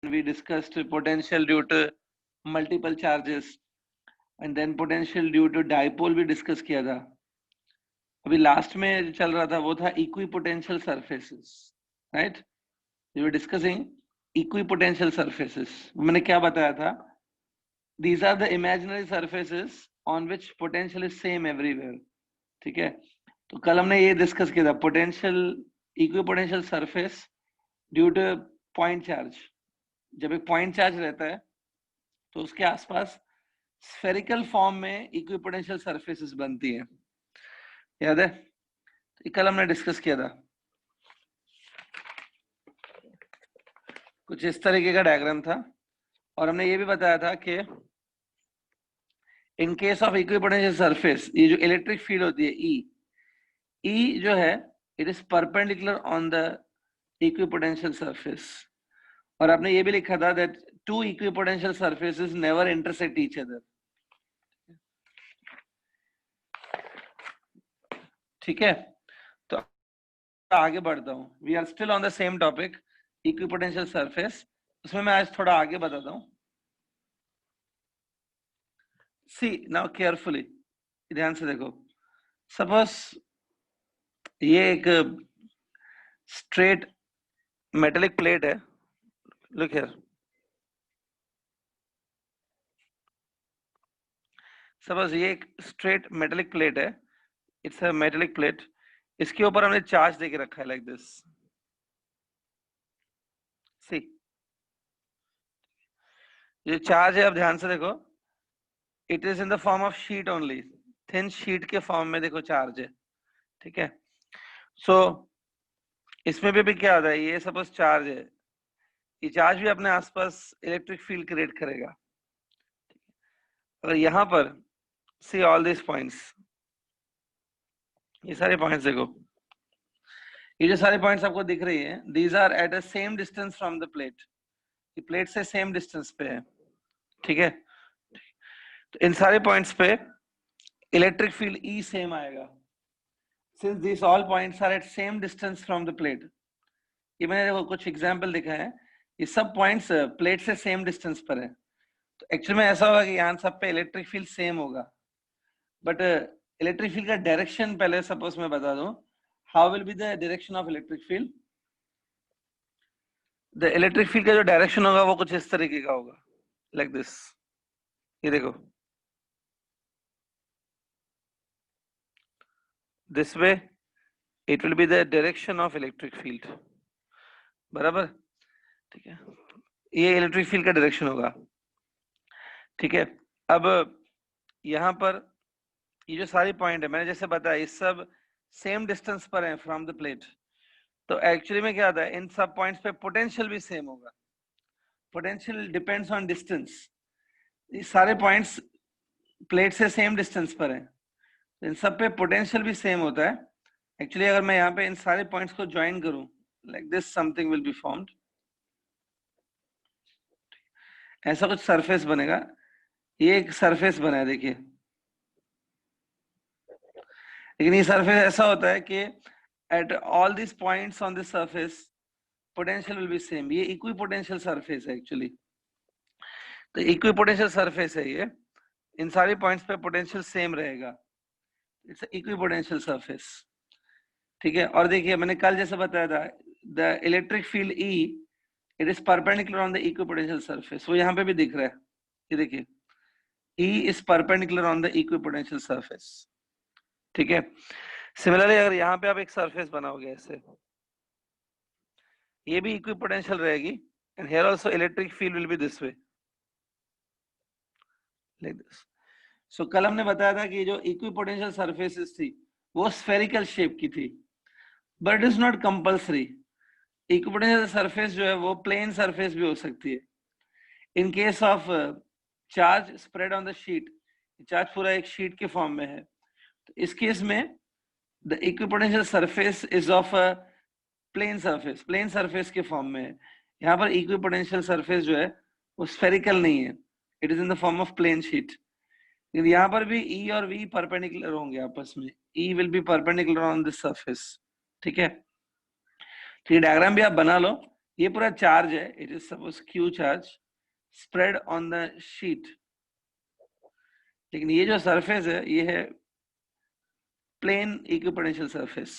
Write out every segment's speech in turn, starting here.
we discussed potential due to multiple charges and then potential due to dipole भी discuss किया था. अभी last में जो चल रहा था वो था equipotential surfaces, right? We were discussing equipotential surfaces. मैंने क्या बताया था? These are the imaginary surfaces on which potential is same everywhere. ठीक है, तो कल हमने ये डिस्कस किया था potential equipotential surface due two point charge. जब एक पॉइंट चार्ज रहता है तो उसके आसपास स्फेरिकल फॉर्म में इक्विपोटेंशियल सरफेसेस बनती है. याद है? तो कल हमने डिस्कस किया था. कुछ इस तरीके का डायग्राम था और हमने ये भी बताया था कि in case of equipotential surface ये जो इलेक्ट्रिक फील्ड होती है ई जो है it is perpendicular on the equipotential surface. और आपने ये भी लिखा था that two equipotential surfaces never intersect each other. ठीक है, तो आगे बढ़ता हूं. We are still on the same topic equipotential surface. उसमें मैं आज थोड़ा आगे बताता हूं. सी नाउ केयरफुली, ध्यान से देखो. सपोज ये एक स्ट्रेट मेटेलिक प्लेट है. Look here. सपोज ये एक स्ट्रेट मेटेलिक प्लेट है. It's a metallic plate. इसके ऊपर हमने चार्ज देके रखा है लाइक दिस. सी ये चार्ज है, अब ध्यान से देखो. It is in the form of sheet only. Thin sheet के फॉर्म में देखो चार्ज है. ठीक है, सो इसमें भी क्या होता है? ये सपोज चार्ज है. ये चार्ज भी अपने आसपास इलेक्ट्रिक फील्ड क्रिएट करेगा. और यहाँ पर सी ऑल दिस पॉइंट्स, ये सारे पॉइंट्स देखो. ये जो सारे पॉइंट्स आपको दिख रही है, these are at a same distance from the plate. ये प्लेट से सेम डिस्टेंस पे है. ठीक है, तो इन सारे पॉइंट्स पे इलेक्ट्रिक फील्ड ई सेम आएगा. Since this all points are at same distance from the plate. ये मैंने देखो कुछ एग्जांपल दिखा है. ये सब पॉइंट्स प्लेट से सेम डिस्टेंस पर है. तो एक्चुअली में ऐसा होगा कि यहाँ सब पे इलेक्ट्रिक फील्ड सेम होगा. बट इलेक्ट्रिक फील्ड का डायरेक्शन पहले सपोज मैं बता दूं. How will be the direction of electric field? The electric field का जो डायरेक्शन होगा वो कुछ इस तरीके का होगा, लाइक दिस. ये देखो, this way it will be the direction of electric field. बराबर? ठीक है, ये इलेक्ट्रिक फील्ड का डायरेक्शन होगा. ठीक है, अब यहाँ पर ये जो सारी पॉइंट है मैंने जैसे बताया, ये सब सेम डिस्टेंस पर है फ्रॉम द प्लेट. तो एक्चुअली में क्या होता है, इन सब पॉइंट्स पे पोटेंशियल भी सेम होगा. Potential depends on distance. ये सारे पॉइंट्स प्लेट से सेम डिस्टेंस पर है. इन सब पे पोटेंशियल भी सेम होता है. एक्चुअली अगर मैं यहाँ पे इन सारे पॉइंट्स को ज्वाइन करूं like this, something will be formed. ऐसा कुछ सरफेस बनेगा. ये एक सरफेस बना है देखिए. लेकिन ये सरफेस ऐसा होता है कि at all this points on this surface potential will B same. ये इक्विपोटेंशियल सरफेस है एक्चुअली. तो इक्विपोटेंशियल सरफेस है ये. इन सारे पॉइंट्स पे पोटेंशियल सेम रहेगा. It's equipotential surface. ठीक है, और देखिए मैंने कल जैसे बताया था, the electric field E it is perpendicular on the equipotential surface. वो यहाँ पे भी दिख रहा है. ये देखिए, E is perpendicular on the equipotential surface. ठीक है, सिमिलरली अगर यहाँ पे आप एक सरफेस बनाओगे ऐसे, ये भी इक्विपोटेंशियल रहेगी. And here also electric field will be this way, like this. So कल हमने बताया था कि जो इक्विपोटेंशियल सरफेसेस थी वो स्फेरिकल शेप की थी, but it is not compulsory. Equipotential surface जो है वो प्लेन सरफेस भी हो सकती है. इन case of charge spread on the sheet, charge पूरा एक शीट के फॉर्म में है, तो इस केस में the equipotential surface is of a plane surface. Plane surface के फॉर्म में है. यहाँ पर इक्विपोटेंशियल सरफेस जो है वो स्फेरिकल नहीं है, it is in the form of plane sheet. लेकिन यहाँ पर भी E और V परपेंडिकुलर होंगे आपस में. E will be perpendicular on this surface. ठीक है, तो ये डायग्राम भी आप बना लो. ये पूरा चार्ज है, it is suppose Q charge spread on the sheet, लेकिन ये जो सरफेस है ये है प्लेन इक्विपोटेंशियल सरफेस।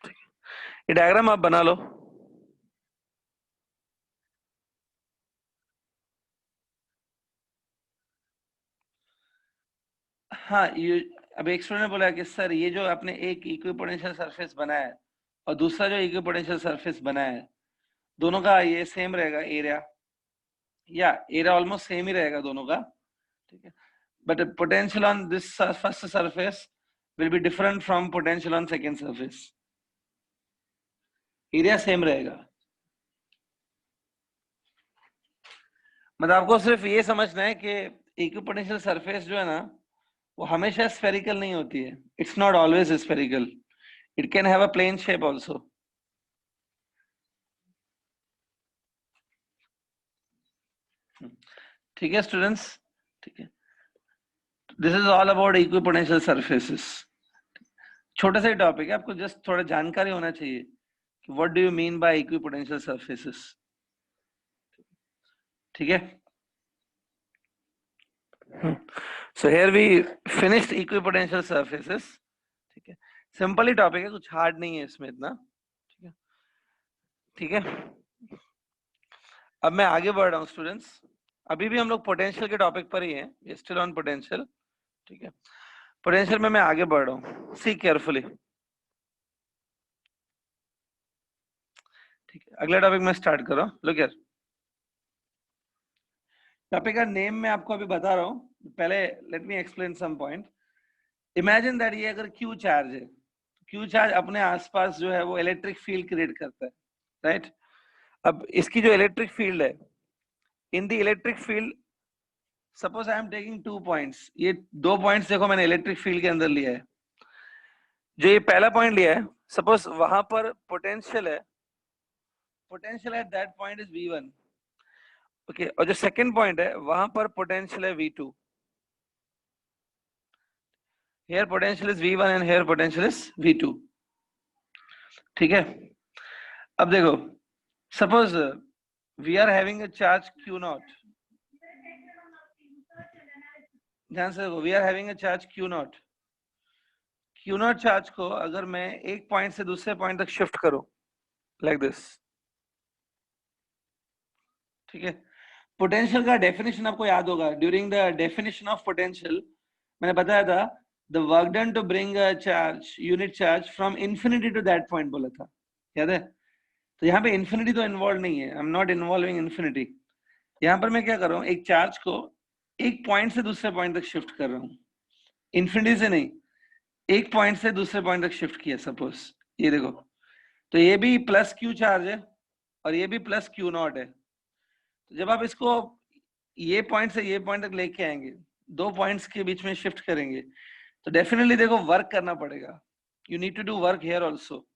ये डायग्राम आप बना लो। हाँ, ये अब एक स्टूडेंट ने बोला कि सर ये जो आपने एक इक्विपोटेंशियल सरफेस बनाया है और दूसरा जो इक्विपोटेंशियल सरफेस बनाया है, दोनों का ये सेम रहेगा एरिया, या एरिया ऑलमोस्ट सेम ही रहेगा दोनों का, ठीक है। But potential on this first surface will be different from potential on second surface, area same रहेगा। मतलब आपको सिर्फ ये समझना है कि इक्विपोटेंशियल सरफेस जो है ना वो हमेशा स्फेरिकल नहीं होती है, it's not always spherical, it can have a plane shape also. ठीक है स्टूडेंट्स, ठीक है। This is all about equipotential surfaces. छोटा सा टॉपिक है, आपको जस्ट थोड़ा जानकारी होना चाहिए कि what do you mean by equipotential surfaces, ठीक है। So here we finished equipotential surfaces, ठीक है। सिंपल ही टॉपिक है, कुछ हार्ड नहीं है इसमें इतना, ठीक है, ठीक है। अब मैं आगे बढ़ रहा हूँ स्टूडेंट्स, अभी भी हम लोग पोटेंशियल के टॉपिक पर ही हैं, स्टिल ऑन पोटेंशियल, ठीक है। पोटेंशियल में मैं आगे बढ़ रहा हूँ, सी केयरफुली, ठीक है। अगला टॉपिक मैं स्टार्ट कर रहा हूँ, लुक हियर। टॉपिक का नेम मैं आपको अभी बता रहा हूँ, पहले let me explain some point. Imagine that ये अगर क्यू चार्ज है, क्यू चार्ज अपने आसपास जो है वो इलेक्ट्रिक फील्ड क्रिएट करता है, राइट। अब इसकी जो इलेक्ट्रिक फील्ड है, in the electric field suppose I am taking 2 points, ये 2 पॉइंट्स देखो मैंने इलेक्ट्रिक फील्ड के अंदर लिया है। जो ये पहला पॉइंट लिया है, सपोज वहां पर पोटेंशियल है, potential at that point is V1, okay. और जो सेकंड पॉइंट है वहां पर पोटेंशियल है V2, here potential is V1 and here potential is V2, ठीक है। अब देखो suppose we are having a charge Q0, ध्यान से देखो, we are having a charge Q0, Q0 charge को अगर मैं एक पॉइंट से दूसरे पॉइंट तक शिफ्ट करूं लाइक दिस, ठीक है। पोटेंशियल का डेफिनेशन आपको याद होगा, during the definition of potential मैंने बताया था the work done to bring a charge, unit charge from infinity to that point बोला था, याद है। तो यहाँ पे इंफिनिटी तो इन्वॉल्व नहीं है, I am not involving infinity. यहाँ पर मैं क्या कर रहा हूँ, एक चार्ज को एक पॉइंट से दूसरे पॉइंट तक शिफ्ट कर रहा हूँ, इंफिनिटी से नहीं, एक पॉइंट से दूसरे पॉइंट तक शिफ्ट किया सपोज, ये देखो। तो ये भी प्लस क्यू चार्ज है और ये भी प्लस Q0 है। तो जब आप इसको ये पॉइंट से ये पॉइंट तक लेके आएंगे, 2 पॉइंट्स के बीच में शिफ्ट करेंगे, तो डेफिनेटली देखो वर्क करना पड़ेगा, you need to do work here also.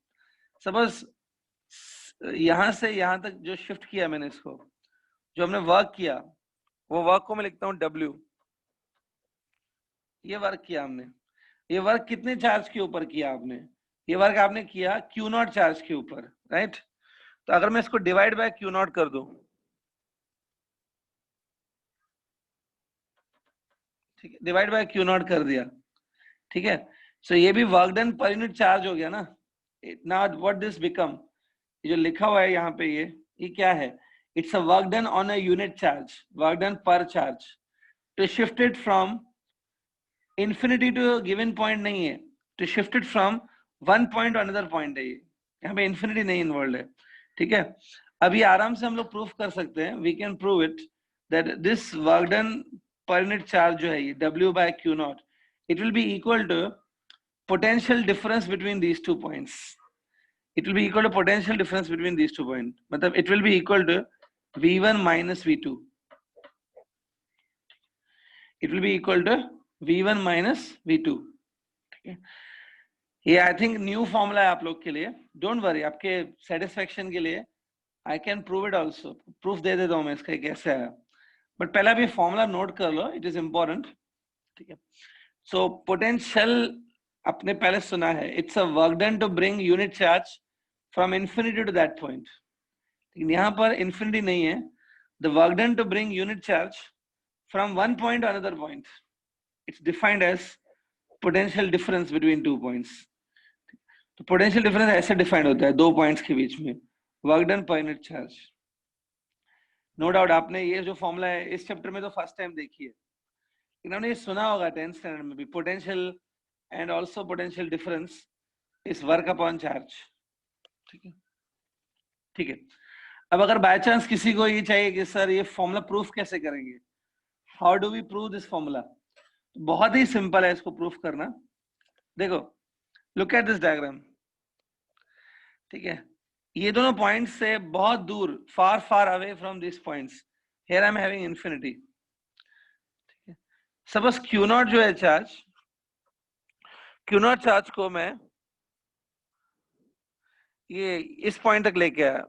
Suppose यहां से यहां तक जो शिफ्ट किया मैंने इसको, जो हमने वर्क किया वो वर्क को मैं लिखता हूँ W, ये वर्क किया हमने। ये वर्क कितने चार्ज के ऊपर किया आपने, ये वर्क आपने किया Q0 चार्ज के ऊपर, राइट। तो अगर मैं इसको डिवाइड बाय Q0 कर दूं, ठीक है, डिवाइड बाय Q0 कर दिया, ठीक है। सो ये भी work done per unit charge हो गया ना। नाउ व्हाट दिस बिकम, ये जो लिखा हुआ है यहाँ पे ये क्या है, it's a work done on a unit charge, work done पर charge, to shift it from infinity to given point नहीं है, to shift it from one point to another point है, ये यहाँ पे इंफिनिटी नहीं इन्वॉल्व है, ठीक है। अभी आराम से हम लोग प्रूफ कर सकते हैं, we can prove it that this work done per unit charge जो है ये W by Q0, it will be equal to potential difference between these 2 points. It will be equal to potential difference between these 2 points. मतलब it will be equal to V1 minus V2. It will be equal to V1 minus V2. ठीक है, ये I think new formula है आप लोग के लिए, don't worry, आपके सेटिस्फेक्शन के लिए I can prove it also, proof दे देता हूँ मैं इसका कैसे आया, बट पहले अभी फॉर्मूला नोट कर लो, इट इज इंपॉर्टेंट, ठीक है। सो पोटेंशियल आपने पहले सुना है, it's a work done to bring unit charge from infinity to that point, यहाँ पर इंफिनिटी नहीं है. The work done to bring unit charge from one point to another point, it's defined as potential difference between 2 points. तो potential difference ऐसे defined होता है दो points के बीच में, work done per unit charge. No doubt आपने ये जो फॉर्मूला है इस चैप्टर में तो फर्स्ट टाइम देखी है, इन्होंने ये सुना होगा 10th स्टैंडर्ड में भी, potential and also potential difference is work upon charge. ठीक है, ठीक है. अब अगर बाय चांस किसी को ये चाहिए कि सर ये फॉर्मूला प्रूफ कैसे करेंगे, how do we prove this formula, बहुत ही सिंपल है इसको प्रूफ करना. देखो, लुक एट दिस डायग्राम. ठीक है, ये दोनों पॉइंट्स से बहुत दूर, far far away from this points, here I am having infinity. ठीक है, सपोज क्यू नॉट जो है चार्ज, क्यू नॉट चार्ज को मैं ये इस पॉइंट तक लेके आया,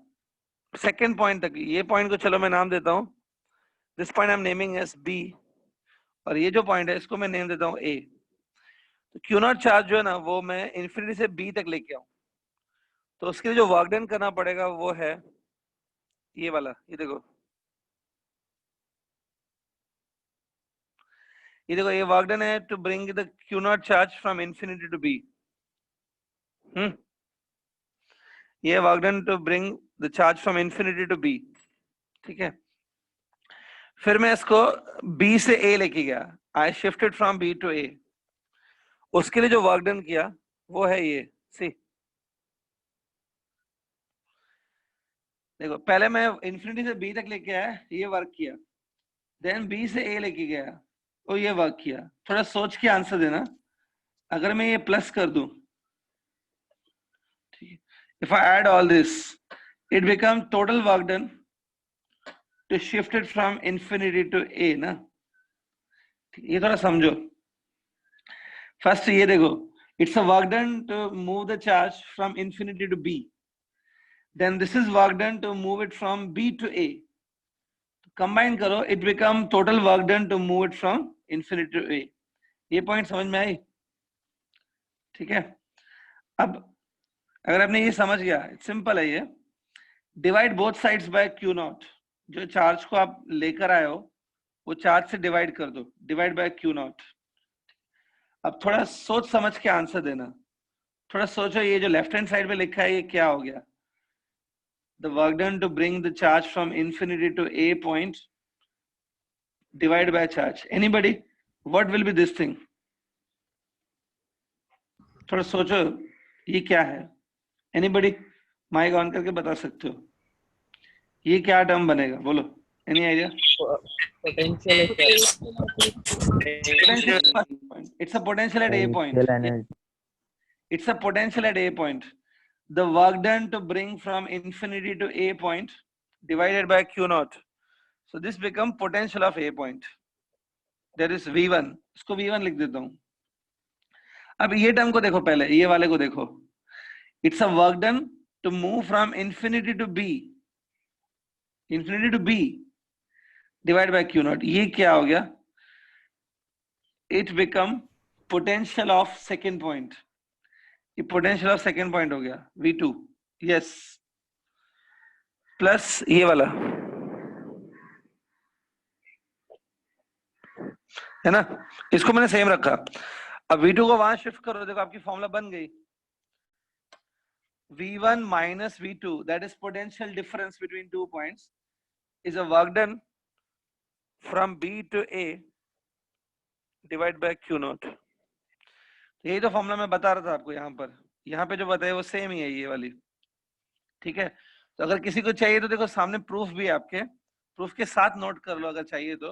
सेकेंड पॉइंट तक. ये पॉइंट को चलो मैं नाम देता हूं, this point I am naming as B, और ये जो पॉइंट है इसको मैं नेम देता हूं ए. तो क्यू नॉट चार्ज जो है ना वो मैं इंफिनिटी से बी तक लेके आऊं, तो उसके लिए जो वर्क डन करना पड़ेगा वो है ये वाला. ये देखो, ये देखो, ये वर्क डन है to bring the Q naught charge from infinity to B. ये work done to bring the charge from infinity to B. ठीक है, फिर मैं इसको बी से ए लेके गया, I shifted from B to A. उसके लिए जो वर्क डन किया वो है ये, सी. देखो, पहले मैं इंफिनिटी से बी तक लेके आया, ये वर्क किया, देन बी से ए लेके गया, तो ये वर्क किया. थोड़ा सोच के आंसर देना. अगर मैं ये प्लस कर दूं, ठीक है, if I add all this, it become total work done to shifted from infinity to A ना. ये थोड़ा समझो. फर्स्ट ये देखो, it's a work done to move the charge from infinity to B, then this is work done to move it from B to A. Combine करो, it become total work done to move it from infinity to A. ये point समझ में आई? ठीक है. अब अगर आपने ये समझ गया, सिंपल है ये, divide both sides by Q not. जो चार्ज को आप लेकर आए हो वो चार्ज से डिवाइड कर दो, डिवाइड बाय क्यू नॉट. अब थोड़ा सोच समझ के आंसर देना. थोड़ा सोचो, ये जो लेफ्ट हैंड साइड पे लिखा है ये क्या हो गया? The work done to bring the charge from infinity to A point divided by charge. Anybody? What will be this thing? थोड़ा सोचो, ये क्या है? Anybody? माइक ऑन करके बता सकते हो, ये क्या टर्म बनेगा? बोलो. Any idea? Potential. It's a potential at A point. It's a potential at A point. The work done to bring from infinity to A point divided by Q naught. So this become potential of A point. That is V1. इसको V1 लिख देता हूँ. अब ये term को देखो, पहले ये वाले को देखो. It's a work done to move from infinity to B. Infinity to B divided by Q naught. ये क्या हो गया? It become potential of second point. ये पोटेंशियल ऑफ सेकेंड पॉइंट हो गया V2. यस, प्लस ये वाला है ना, इसको मैंने सेम रखा. अब V2 को वहां शिफ्ट करो, देखो आपकी फॉर्मूला बन गई. V1 minus V2, that is potential difference between 2 points, is a work done from B to A divided by Q naught. यही तो फॉर्मूला मैं बता रहा था आपको. यहाँ पे जो बताया वो सेम ही है, ये वाली. ठीक है, तो अगर किसी को चाहिए तो देखो सामने प्रूफ भी है आपके, प्रूफ के साथ नोट कर लो अगर चाहिए तो.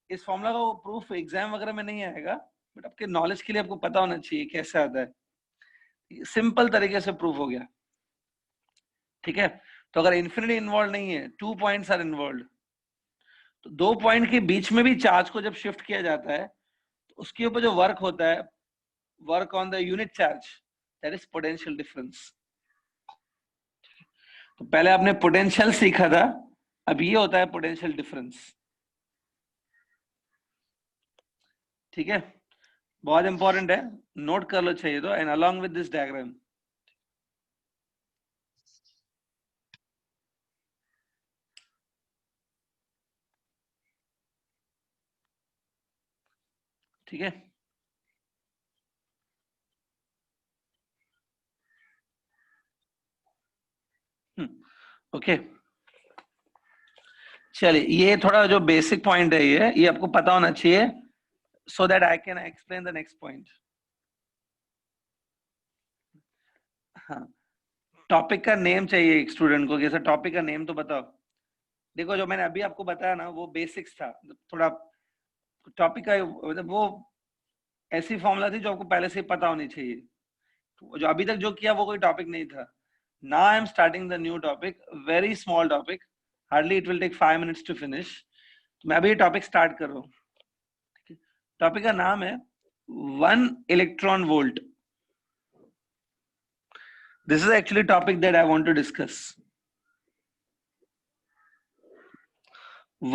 इस फॉर्मूला का प्रूफ एग्जाम वगैरह में नहीं आएगा, बट आपके नॉलेज के लिए आपको पता होना चाहिए कैसे आता है. सिंपल तरीके से प्रूफ हो गया. ठीक है, तो अगर इन्फिनिटी इन्वॉल्व नहीं है, 2 पॉइंट्स आर इन्वॉल्व, तो 2 पॉइंट के बीच में भी चार्ज को जब शिफ्ट किया जाता है तो उसके ऊपर जो वर्क होता है, work on the unit charge, that is potential difference. तो पहले आपने पोटेंशियल सीखा था, अब ये होता है पोटेंशियल डिफरेंस. ठीक है, बहुत इंपॉर्टेंट है, नोट कर लो चाहिए तो. And along with this diagram, ठीक है, ओके। चलिए, ये थोड़ा जो बेसिक पॉइंट है ये आपको पता होना चाहिए, so that I can explain the next point. हाँ, टॉपिक का नेम चाहिए एक स्टूडेंट को, जैसे टॉपिक का नेम तो बताओ। देखो, जो मैंने अभी आपको बताया ना वो बेसिक्स था, थोड़ा टॉपिक का मतलब वो ऐसी फॉर्मूला थी जो आपको पहले से ही पता होनी चाहिए। तो जो अभी तक जो किया वो कोई टॉपिक नहीं था। Now I am starting the new topic, very small topic, hardly it will take 5 minutes to finish. तो मैं अभी ये टॉपिक स्टार्ट कर रहा हूँ। टॉपिक का नाम है 1 electron volt. This is actually a topic that I want to discuss.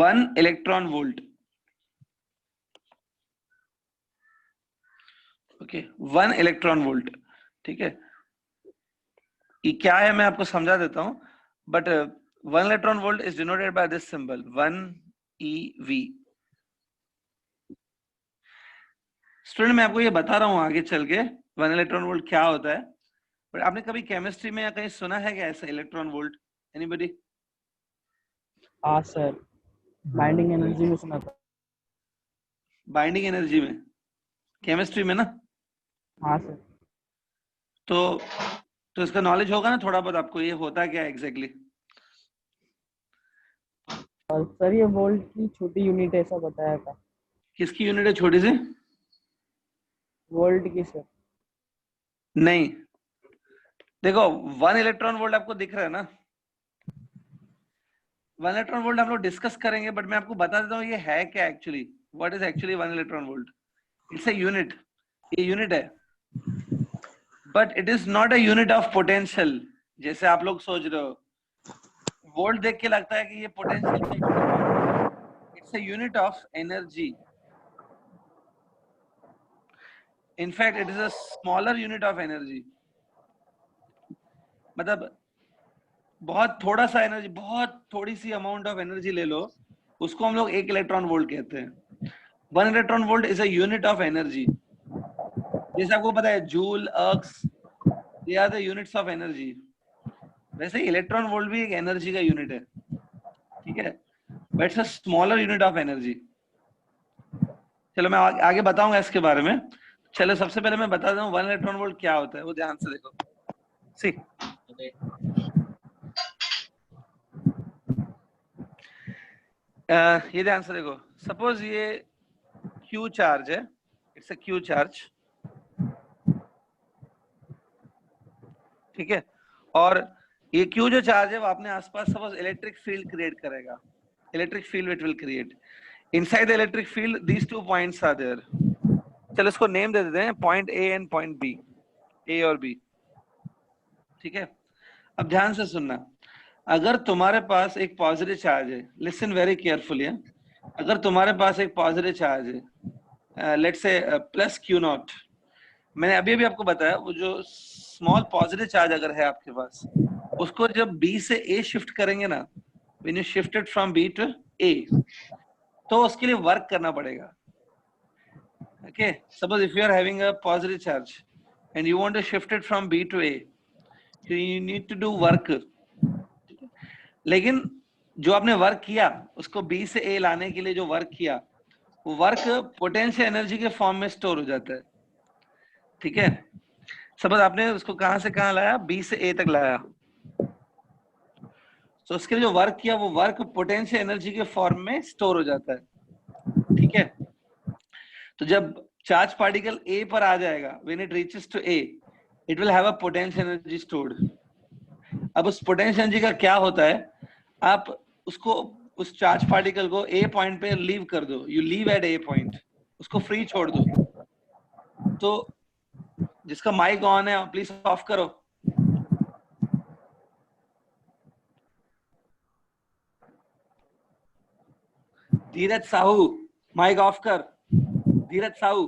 1 electron volt. Okay, 1 electron volt. ठीक है, ये क्या है मैं आपको समझा देता हूँ, but 1 electron volt is denoted by this symbol 1 eV. Student, मैं आपको ये बता रहा हूँ आगे चल के 1 electron volt क्या होता है, बट आपने कभी केमिस्ट्री में या कहीं सुना है क्या ऐसा इलेक्ट्रॉन वोल्ट? एनीबॉडी? हाँ सर, बाइंडिंग एनर्जी में सुना था। बाइंडिंग एनर्जी में, केमिस्ट्री में ना? हाँ सर। तो इसका नॉलेज होगा ना थोड़ा बहुत आपको, ये होता क्या एग्जैक्टली? और सर ये वोल्ट की छोटी यूनिट ऐसा बताया था। किसकी यूनिट है छोटी सी? वोल्ट की सर। नहीं, देखो 1 इलेक्ट्रॉन वोल्ट आपको दिख रहा है ना, 1 इलेक्ट्रॉन वोल्ट हम लोग डिस्कस करेंगे, बट मैं आपको बता देता हूँ ये है क्या actually. What is actually 1 electron volt? It's a unit, ये यूनिट है, but it is not a unit of potential जैसे आप लोग सोच रहे हो। वोल्ट देख के लगता है कि ये पोटेंशियल का यूनिट है, it's a unit of energy. In fact it is a smaller unit of energy, मतलब बहुत थोड़ा सा एनर्जी, बहुत थोड़ी सी अमाउंट ऑफ एनर्जी ले लो, उसको हम लोग 1 इलेक्ट्रॉन वोल्ट कहते हैं। 1 electron volt is a unit of energy. जैसे आपको पता है joule, ergs, they are the units of energy, वैसे इलेक्ट्रॉन वोल्ट भी एक एनर्जी का यूनिट है, ठीक है, but it's a smaller unit of energy. चलो मैं आगे बताऊंगा इसके बारे में। चलो सबसे पहले मैं बता दूं 1 इलेक्ट्रॉन वोल्ट क्या होता है, वो ध्यान से देखो। सी, ये ध्यान से देखो, सपोज ये Q चार्ज है, इट्स अ Q चार्ज, ठीक है, और ये Q जो चार्ज है वो अपने आसपास सपोज इलेक्ट्रिक फील्ड क्रिएट करेगा, electric field it will create inside the electric field, these 2 points are there. चलो इसको नेम दे देते हैं point A and point B, A और बी, ठीक है। अब ध्यान से सुनना, अगर तुम्हारे पास एक पॉजिटिव चार्ज है, लिसन वेरी केयरफुली, अगर तुम्हारे पास एक पॉजिटिव चार्ज है, let's say plus Q not, मैंने अभी अभी आपको बताया वो जो स्मॉल पॉजिटिव चार्ज अगर है आपके पास, उसको जब B से A शिफ्ट करेंगे ना, when you shifted from B to A, तो उसके लिए वर्क करना पड़ेगा। Okay, suppose if you are having a positive charge and you want to shift it from B to A, you need to do work. लेकिन जो आपने work किया उसको B से A लाने के लिए जो वर्क किया, वो वर्क पोटेंशियल एनर्जी के फॉर्म में स्टोर हो जाता है, ठीक है। सपोज आपने उसको कहां से कहां लाया, B से A तक लाया, तो उसके लिए जो वर्क किया वो वर्क पोटेंशियल एनर्जी के फॉर्म में स्टोर हो जाता है, ठीक है। तो जब चार्ज पार्टिकल A पर आ जाएगा, when it reaches to A, it will have a potential energy stored. अब उस पोटेंशियल एनर्जी का क्या होता है, आप उसको, उस चार्ज पार्टिकल को A पॉइंट पे लीव कर दो, you leave at A point, उसको फ्री छोड़ दो। तो जिसका माइक ऑन है प्लीज ऑफ करो। धीरज साहू, माइक ऑफ कर, धीरज साहू।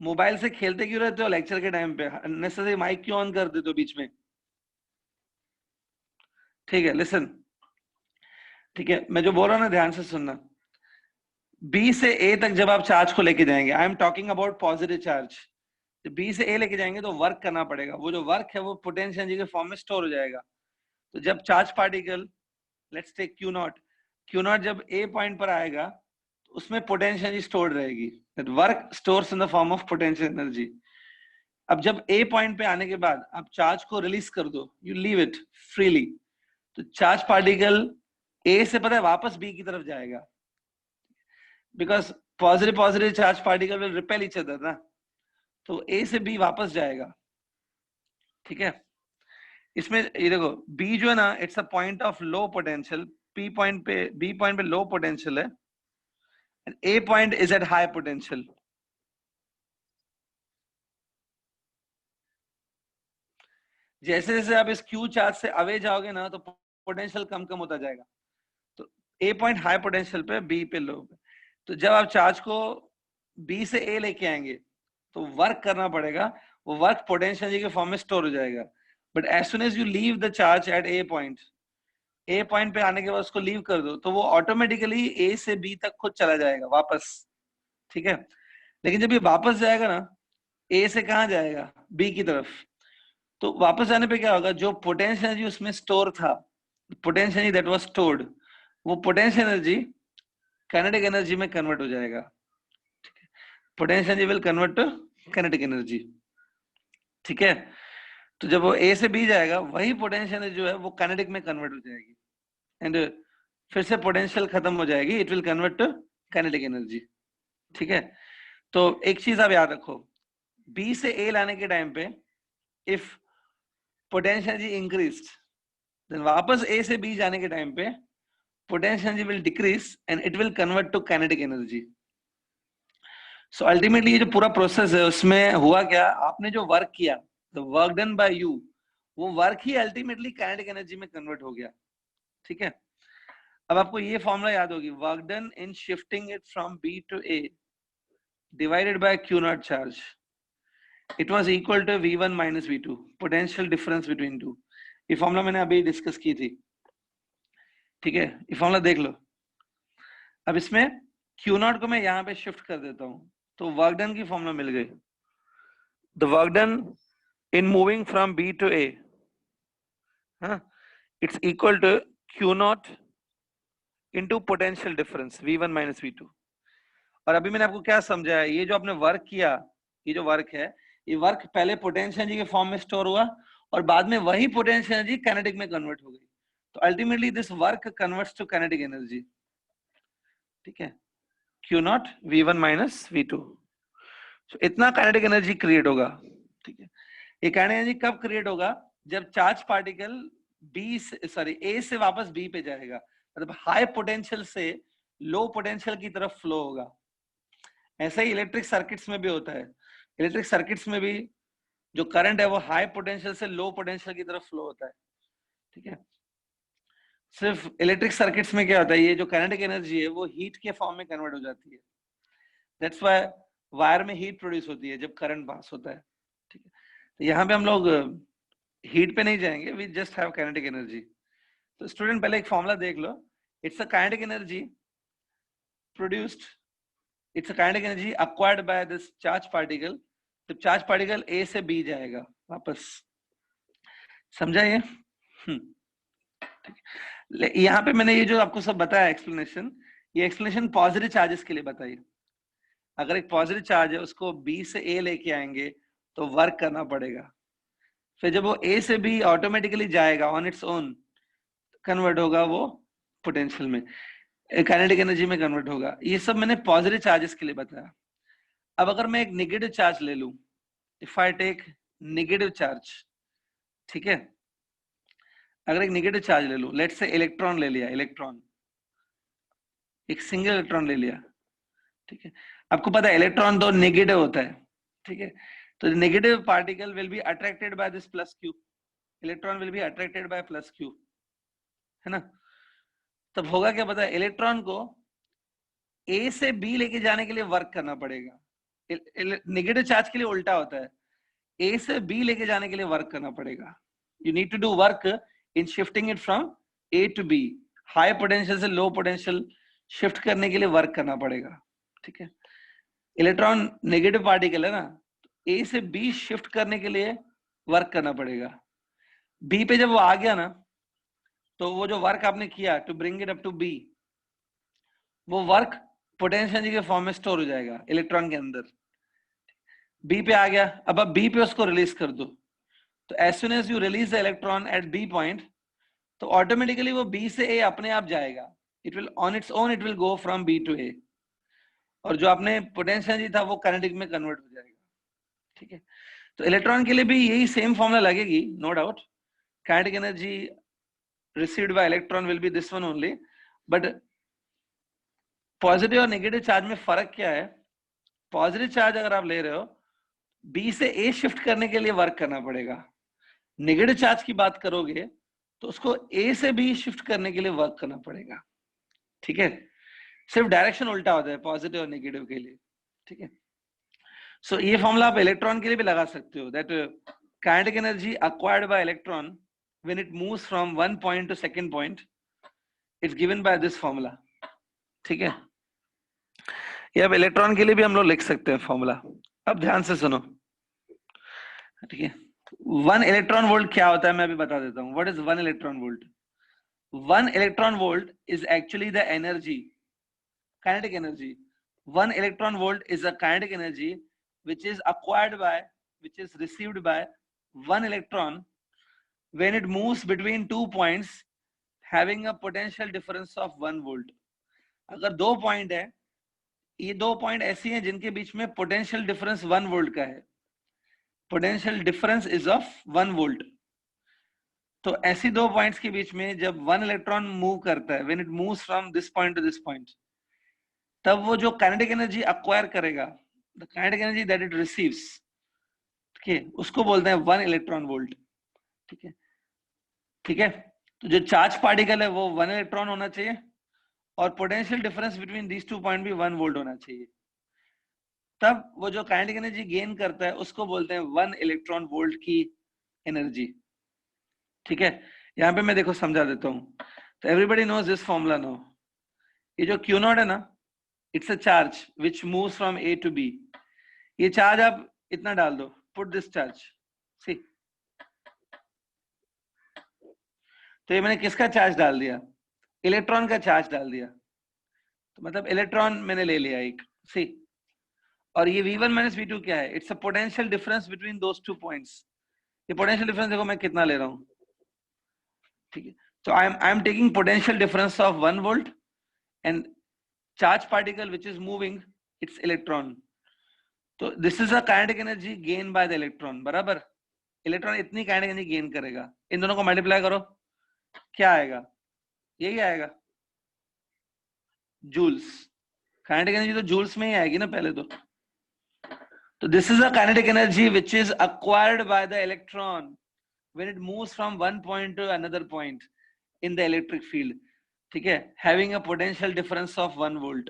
मोबाइल से खेलते क्यों रहते हो लेक्चर के टाइम पे, अननेसेसरी माइक क्यों ऑन कर देते हो बीच में? ठीक है, लिसन, ठीक है, मैं जो बोल रहा हूँ ना ध्यान से सुनना। बी से ए तक जब आप चार्ज को लेके जाएंगे, I am talking about positive charge, जब बी से ए लेके जाएंगे तो वर्क करना पड़ेगा, वो जो वर्क है वो पोटेंशियल एनर्जी के फॉर्म में स्टोर हो जाएगा। तो जब charge particle, let's take Q naught, Q naught जब ए पॉइंट पर आएगा तो उसमें पोटेंशियल एनर्जी स्टोर रहेगी, that work stores in the form of potential energy. अब जब ए पॉइंट पे आने के बाद आप चार्ज को रिलीज कर दो, यू लीव इट फ्रीली, तो चार्ज पार्टिकल ए से पता है वापस बी की तरफ जाएगा, because positive charge particle will repel each other ना, तो ए से बी वापस जाएगा। ठीक है, इसमें ये देखो बी जो है ना, it's a point of low potential, B point पे लो पोटेंशियल है, and A point is at high potential. जैसे जैसे आप इस क्यू चार्ज से अवे जाओगे ना तो पोटेंशियल कम कम होता जाएगा। तो ए पॉइंट हाई पोटेंशियल पे, बी पे लो पे। तो जब आप चार्ज को बी से ए लेके आएंगे तो वर्क करना पड़ेगा, वो वर्क पोटेंशियल एनर्जी के फॉर्म में स्टोर हो जाएगा। But as soon as you leave the charge at A point पे आने के बाद उसको लीव कर दो तो वो ऑटोमेटिकली ए से बी तक खुद चला जाएगा वापस। ठीक है, लेकिन जब ये वापस जाएगा ना, ए से कहाँ जाएगा, बी की तरफ, तो वापस जाने पे क्या होगा, जो पोटेंशियल एनर्जी उसमें स्टोर था, potential energy that was stored, वो पोटेंशियल एनर्जी काइनेटिक एनर्जी में कन्वर्ट हो जाएगा। Potential energy will convert to kinetic energy. ठीक है, तो जब वो ए से बी जाएगा वही पोटेंशियल जो है वो काइनेटिक में कन्वर्ट हो जाएगी, एंड फिर से पोटेंशियल खत्म हो जाएगी, it will convert to kinetic energy. ठीक है, तो एक चीज आप याद रखो, बी से ए लाने के टाइम पे if potential energy increased, then वापस ए से बी जाने के टाइम पे potential energy will decrease and it will convert to kinetic energy. So ultimately ये जो पूरा प्रोसेस है उसमें हुआ क्या, आपने जो वर्क किया, the work done bye you, वो वर्क ही अल्टीमेटली काइनेटिक एनर्जी में कन्वर्ट हो गया। ठीक है, अब आपको ये फॉर्मूला याद होगी, work done in shifting it from B to A divided by Q naught charge, it was equal to v1 minus v2, potential difference between two. ये फॉर्मूला मैंने अभी डिस्कस की थी। ठीक है, ये फॉर्मूला देख लो। अब इसमें क्यू नॉट को मैं यहाँ पे शिफ्ट कर देता हूँ तो वर्क डन की फॉर्मूला मिल गई, the work done in moving from B to A, it's equal to Q naught into potential difference v1 minus v2। और अभी मैंने आपको क्या समझाया, ये जो आपने वर्क किया, ये जो वर्क है, ये वर्क पहले पोटेंशियल एनर्जी के फॉर्म में स्टोर हुआ और बाद में वही पोटेंशियल एनर्जी काइनेटिक में कन्वर्ट हो गई, तो ultimately this work converts to kinetic energy. ठीक है, Q not V1 minus V2, इतना काइनेटिक एनर्जी क्रिएट होगा। ठीक है, ये काइनेटिक एनर्जी कब क्रिएट होगा, जब चार्ज पार्टिकल ए से वापस बी पे जाएगा, मतलब हाई पोटेंशियल से लो पोटेंशियल की तरफ फ्लो होगा। ऐसा ही इलेक्ट्रिक सर्किट्स में भी होता है, इलेक्ट्रिक सर्किट्स में भी जो करंट है वो हाई पोटेंशियल से लो पोटेंशियल की तरफ फ्लो होता है। ठीक है, सिर्फ इलेक्ट्रिक सर्किट्स में क्या होता है, ये जो काइनेटिक एनर्जी है वो हीट के फॉर्म में कन्वर्ट हो जाती है, दैट्स व्हाई वायर में हीट प्रोड्यूस होती है जब करंट पास होता है। ठीक है, तो यहाँ पे हम लोग हीट पे नहीं जाएंगे, we just have kinetic energy. तो स्टूडेंट पहले एक फॉर्मूला देख लो, it's a kinetic energy produced, it's a kinetic energy acquired by this charge particle, जब चार्ज पार्टिकल ए से बी जाएगा वापस। समझा ये? यहाँ पे मैंने ये जो आपको सब बताया एक्सप्लेनेशन, ये एक्सप्लेनेशन पॉजिटिव चार्जेस के लिए बताइए। अगर एक पॉजिटिव चार्ज है उसको बी से ए लेके आएंगे तो वर्क करना पड़ेगा, फिर जब वो ए से बी ऑटोमेटिकली जाएगा ऑन इट्स ओन, कन्वर्ट होगा वो पोटेंशियल में, काइनेटिक एनर्जी में कन्वर्ट होगा। ये सब मैंने पॉजिटिव चार्जेस के लिए बताया। अब अगर मैं एक नेगेटिव चार्ज ले लूं, if I take negative charge, ठीक है, अगर एक नेगेटिव चार्ज ले लूं, लेट्स से इलेक्ट्रॉन ले लिया, इलेक्ट्रॉन, एक सिंगल इलेक्ट्रॉन ले लिया। ठीक है, आपको पता है इलेक्ट्रॉन तो नेगेटिव होता है। ठीक है, तो negative particle will be attracted by this plus Q, electron will be attracted by plus Q, है ना। तब होगा क्या पता है, इलेक्ट्रॉन को ए से बी लेके जाने के लिए वर्क करना पड़ेगा। नेगेटिव चार्ज के लिए उल्टा होता है, ए से बी लेके जाने के लिए वर्क करना पड़ेगा। You need to do work in shifting it from A to B, high potential से लो पोटेंशियल शिफ्ट करने के लिए वर्क करना पड़ेगा, ठीक है। इलेक्ट्रॉन नेगेटिव पार्टिकल है ना, ए से बी शिफ्ट करने के लिए वर्क करना पड़ेगा। बी पे जब वो आ गया ना, तो वो जो वर्क आपने किया to bring it up to B, वो वर्क पोटेंशियल के फॉर्म में स्टोर हो जाएगा इलेक्ट्रॉन के अंदर। बी पे आ गया, अब आप बी पे उसको रिलीज कर दो, तो as soon as you release the electron at B point, तो ऑटोमेटिकली वो बी से ए अपने आप जाएगा, it will on its own it will go from B to A, और जो आपने पोटेंशियल था वो काइनेटिक में कन्वर्ट हो जाएगा, ठीक है। तो इलेक्ट्रॉन के लिए भी यही सेम फॉर्मूला लगेगी, no doubt. Kinetic energy received by electron will be this one only, but positive और नेगेटिव चार्ज में फर्क क्या है? पॉजिटिव चार्ज अगर आप ले रहे हो, बी से ए शिफ्ट करने के लिए वर्क करना पड़ेगा। नेगेटिव चार्ज की बात करोगे तो उसको ए से बी शिफ्ट करने के लिए वर्क करना पड़ेगा, ठीक है। सिर्फ डायरेक्शन उल्टा होता है पॉजिटिव और नेगेटिव के लिए, ठीक है। सो ये फॉर्मूला आप इलेक्ट्रॉन के लिए भी लगा सकते हो, that kinetic energy acquired by electron when it moves from one point to second point, it's given by this formula, ठीक है। ये अब इलेक्ट्रॉन के लिए भी हम लोग लिख सकते हैं फॉर्मूला। अब ध्यान से सुनो, ठीक है। 1 इलेक्ट्रॉन वोल्ट क्या होता है मैं अभी बता देता हूँ। What is 1 electron volt? 1 electron volt is actually the energy, kinetic energy. 1 electron volt is a kinetic energy which is acquired by, which is received by 1 electron when it moves between 2 points having a potential difference of 1 volt. अगर दो point है, ये दो point ऐसी हैं जिनके बीच में potential difference 1 volt का है, potential difference is of 1 volt. तो ऐसी दो पॉइंट्स के बीच में जब 1 इलेक्ट्रॉन मूव करता है, when it moves from this point two this point, तब वो जो काइनेटिक एनर्जी अक्वायर करेगा, the kinetic energy that it receives, ठीक है, उसको बोलते हैं 1 इलेक्ट्रॉन वोल्ट, ठीक है, ठीक है। तो जो चार्ज पार्टिकल है वो 1 इलेक्ट्रॉन होना चाहिए, और potential difference between these two point भी 1 वोल्ट होना चाहिए। तब वो जो काइनेटिक एनर्जी गेन करता है उसको बोलते हैं 1 इलेक्ट्रॉन वोल्ट की एनर्जी, ठीक है। यहाँ पे मैं देखो समझा देता हूँ। तो everybody knows this formula no, ये जो Q नॉट है ना, it's a charge which moves from A to B. ये चार्ज आप इतना डाल दो, पुट दिस चार्ज, सी। तो ये मैंने किसका चार्ज डाल दिया? इलेक्ट्रॉन का चार्ज डाल दिया, तो मतलब इलेक्ट्रॉन मैंने ले लिया एक, सी। और ये V1 माइनस V2 क्या है? It's a potential difference between those two points. ये पोटेंशियल डिफरेंस देखो मैं कितना ले रहा हूँ, ठीक है। तो I am taking potential difference of 1 volt and charge particle which is moving, it's electron. तो this is a kinetic energy gain by the electron, बराबर। इलेक्ट्रॉन इतनी काइनेटिक एनर्जी गेन करेगा, इन दोनों को मल्टीप्लाई करो, क्या आएगा? यही आएगा, जूल्स। काइनेटिक एनर्जी तो जूल्स में ही आएगी ना पहले तो। तो this is a kinetic energy which is acquired bye the electron when it moves from one point to another point in the electric field, ठीक है, having a potential difference of 1 volt.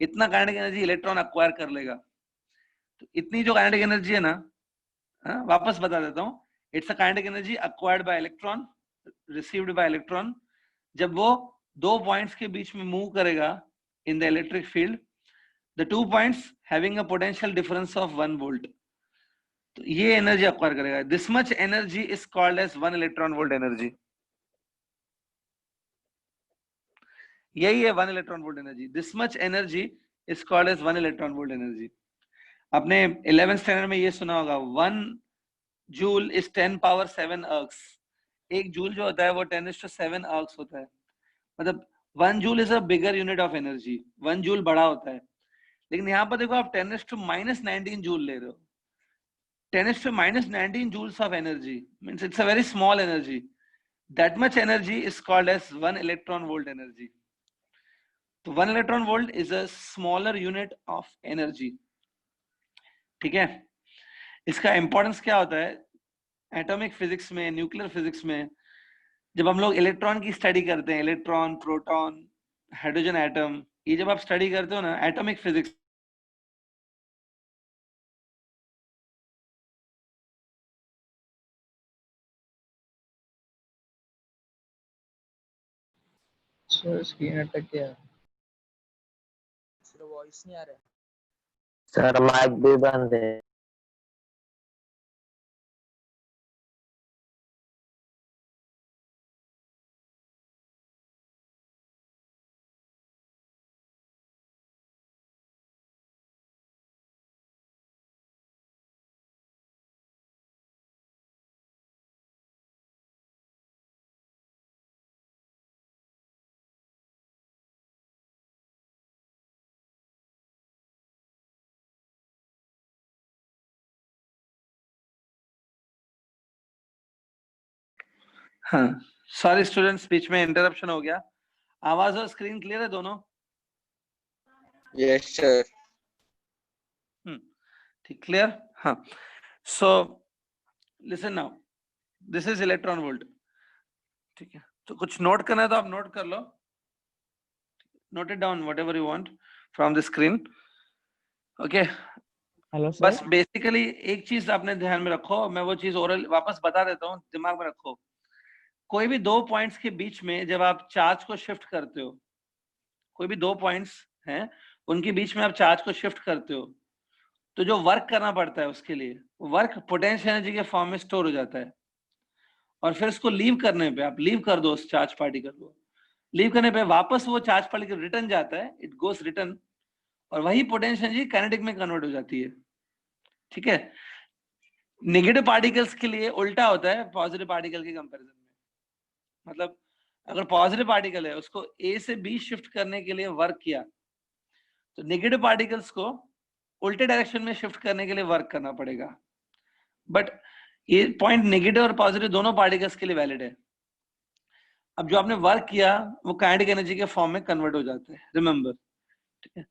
इतना kinetic energy electron acquire कर लेगा। तो इतनी जो kinetic energy है ना, वापस बता देता हूँ, it's a kinetic energy acquired by electron, received by electron, जब वो दो पॉइंट्स के बीच में मूव करेगा in the electric field, the two points having a potential difference of 1 volt. तो ये एनर्जी अक्वायर करेगा। This much energy is called as 1 electron volt energy. यही है 1 electron volt energy. This much energy is called as 1 electron volt energy. आपने 11th standard में ये सुना होगा, 1 जूल इज 10 पावर 7 अर्क्स। एक जूल जो होता है वो 10⁷ अर्क्स होता है। मतलब 1 joule is a bigger unit of energy, 1 joule बड़ा होता है। लेकिन यहाँ पर देखो आप 10⁻⁻19 जूल ले रहे हो। 10⁻⁻19 joules of energy means it's a very small energy. That much energy is called as 1 electron volt energy. So 1 electron volt is a smaller unit of energy. ठीक है। इसका इंपॉर्टेंस क्या होता है एटॉमिक फिजिक्स में, न्यूक्लियर फिजिक्स में? जब हम लोग इलेक्ट्रॉन की स्टडी करते हैं, इलेक्ट्रॉन, प्रोटॉन, हाइड्रोजन एटम, ये जब आप स्टडी करते हो ना एटॉमिक फिजिक्स, सर स्क्रीन अटक गया, सर वॉइस नहीं आ रहा है। सर माइक भी बंद है। हाँ, सॉरी स्टूडेंट्स, बीच में इंटरप्शन हो गया। आवाज और स्क्रीन क्लियर है दोनों? Yes sir. ठीक, क्लियर? हाँ, so listen now, this is electron volt. ठीक है, तो कुछ नोट करना है तो आप नोट कर लो, note it down whatever you want from the screen. Okay, hello sir. बस बेसिकली एक चीज आपने ध्यान में रखो, मैं वो चीज ओरल वापस बता देता हूँ, दिमाग में रखो। कोई भी दो पॉइंट्स के बीच में जब आप चार्ज को शिफ्ट करते हो, कोई भी दो पॉइंट्स हैं उनके बीच में आप चार्ज को शिफ्ट करते हो, तो जो वर्क करना पड़ता है उसके लिए, वर्क पोटेंशियल एनर्जी के फॉर्म में स्टोर हो जाता है। और फिर उसको लीव करने पे, आप लीव कर दो उस चार्ज पार्टिकल को, लीव करने पे वापस वो चार्ज पार्टिकल रिटर्न जाता है, इट गोस रिटर्न, और वही पोटेंशियल एनर्जी काइनेटिक में कन्वर्ट हो जाती है। ठीक है, नेगेटिव पार्टिकल्स के लिए उल्टा होता है पॉजिटिव पार्टिकल के कंपैरिजन में। मतलब अगर पॉजिटिव पार्टिकल है, उसको ए से बी शिफ्ट करने के लिए वर्क किया, तो नेगेटिव पार्टिकल्स को उल्टे डायरेक्शन में शिफ्ट करने के लिए वर्क करना पड़ेगा। बट ये पॉइंट नेगेटिव और पॉजिटिव दोनों पार्टिकल्स के लिए वैलिड है। अब जो आपने वर्क किया वो काइनेटिक एनर्जी के फॉर्म में कन्वर्ट हो जाता है, रिमेंबर। ठीक है,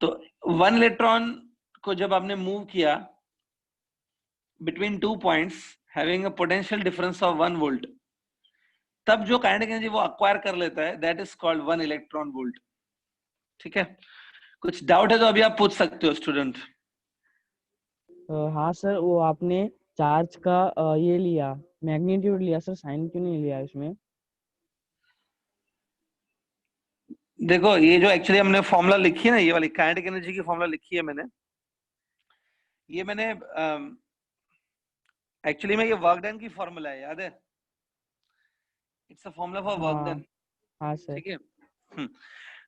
तो वन इलेक्ट्रॉन को जब आपने मूव किया between two points having a potential difference of 1 volt, तब जो काइनेटिक एनर्जी वो अक्वायर कर लेता है, that is called 1 electron volt. ठीक है, कुछ डाउट है तो अभी आप पूछ सकते हो स्टूडेंट। हाँ सर, वो आपने चार्ज का ये लिया, मैग्नीट्यूड लिया सर, साइन क्यों नहीं लिया इसमें? देखो, ये जो एक्चुअली हमने फॉर्मूला लिखी है ना, ये वाली काइनेटिक एनर्जी की फॉर्मूला लिखी है मैंने, ये मैंने एक्चुअली में ये वर्क डन की फॉर्मूला है, याद है? It's a formula for work हाँ डन। हाँ सर। ठीक है,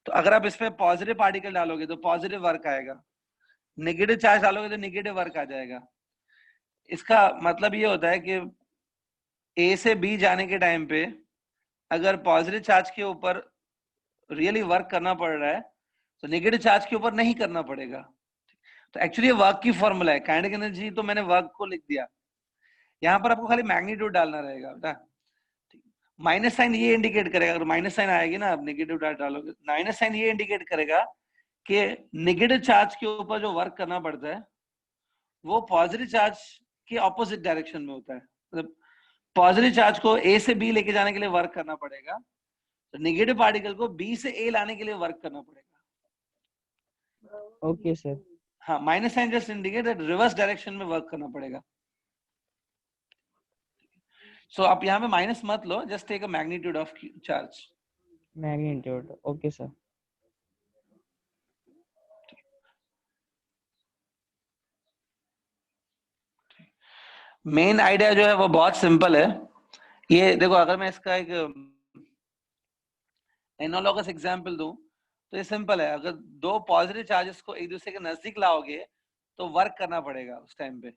तो अगर आप इसमें पॉजिटिव पार्टिकल डालोगे तो पॉजिटिव वर्क आएगा, नेगेटिव चार्ज डालोगे तो नेगेटिव वर्क आ जाएगा। इसका मतलब ये होता है कि ए से बी जाने के टाइम पे अगर पॉजिटिव चार्ज के ऊपर रियली वर्क करना पड़ रहा है तो नेगेटिव चार्ज के ऊपर नहीं करना पड़ेगा। तो एक्चुअली वर्क की फॉर्मूला है, काइनेटिक एनर्जी तो मैंने वर्क को लिख दिया, यहाँ पर आपको खाली मैग्नीट्यूड डालना रहेगा बेटा। माइनस साइन ये इंडिकेट करेगा, अगर माइनस साइन आएगी ना, आप नेगेटिव डालोगे, माइनस साइन ये इंडिकेट करेगा कि नेगेटिव चार्ज के ऊपर जो वर्क करना पड़ता है वो पॉजिटिव चार्ज के ऑपोजिट डायरेक्शन में होता है। मतलब पॉजिटिव चार्ज को ए से बी लेके जाने के लिए वर्क करना पड़ेगा, तो नेगेटिव पार्टिकल को बी से ए लाने के लिए वर्क करना पड़ेगा। Okay sir. हाँ, minus sign just indicate that reverse direction में वर्क करना पड़ेगा। सो आप यहाँ पे माइनस मत लो, just take a magnitude of charge. Magnitude, okay sir. Main idea जो है वो बहुत सिंपल है। ये देखो, अगर मैं इसका एक एनालॉगस एग्जांपल दूं तो ये सिंपल है। अगर दो पॉजिटिव चार्जेस को एक दूसरे के नजदीक लाओगे तो वर्क करना पड़ेगा उस टाइम पे,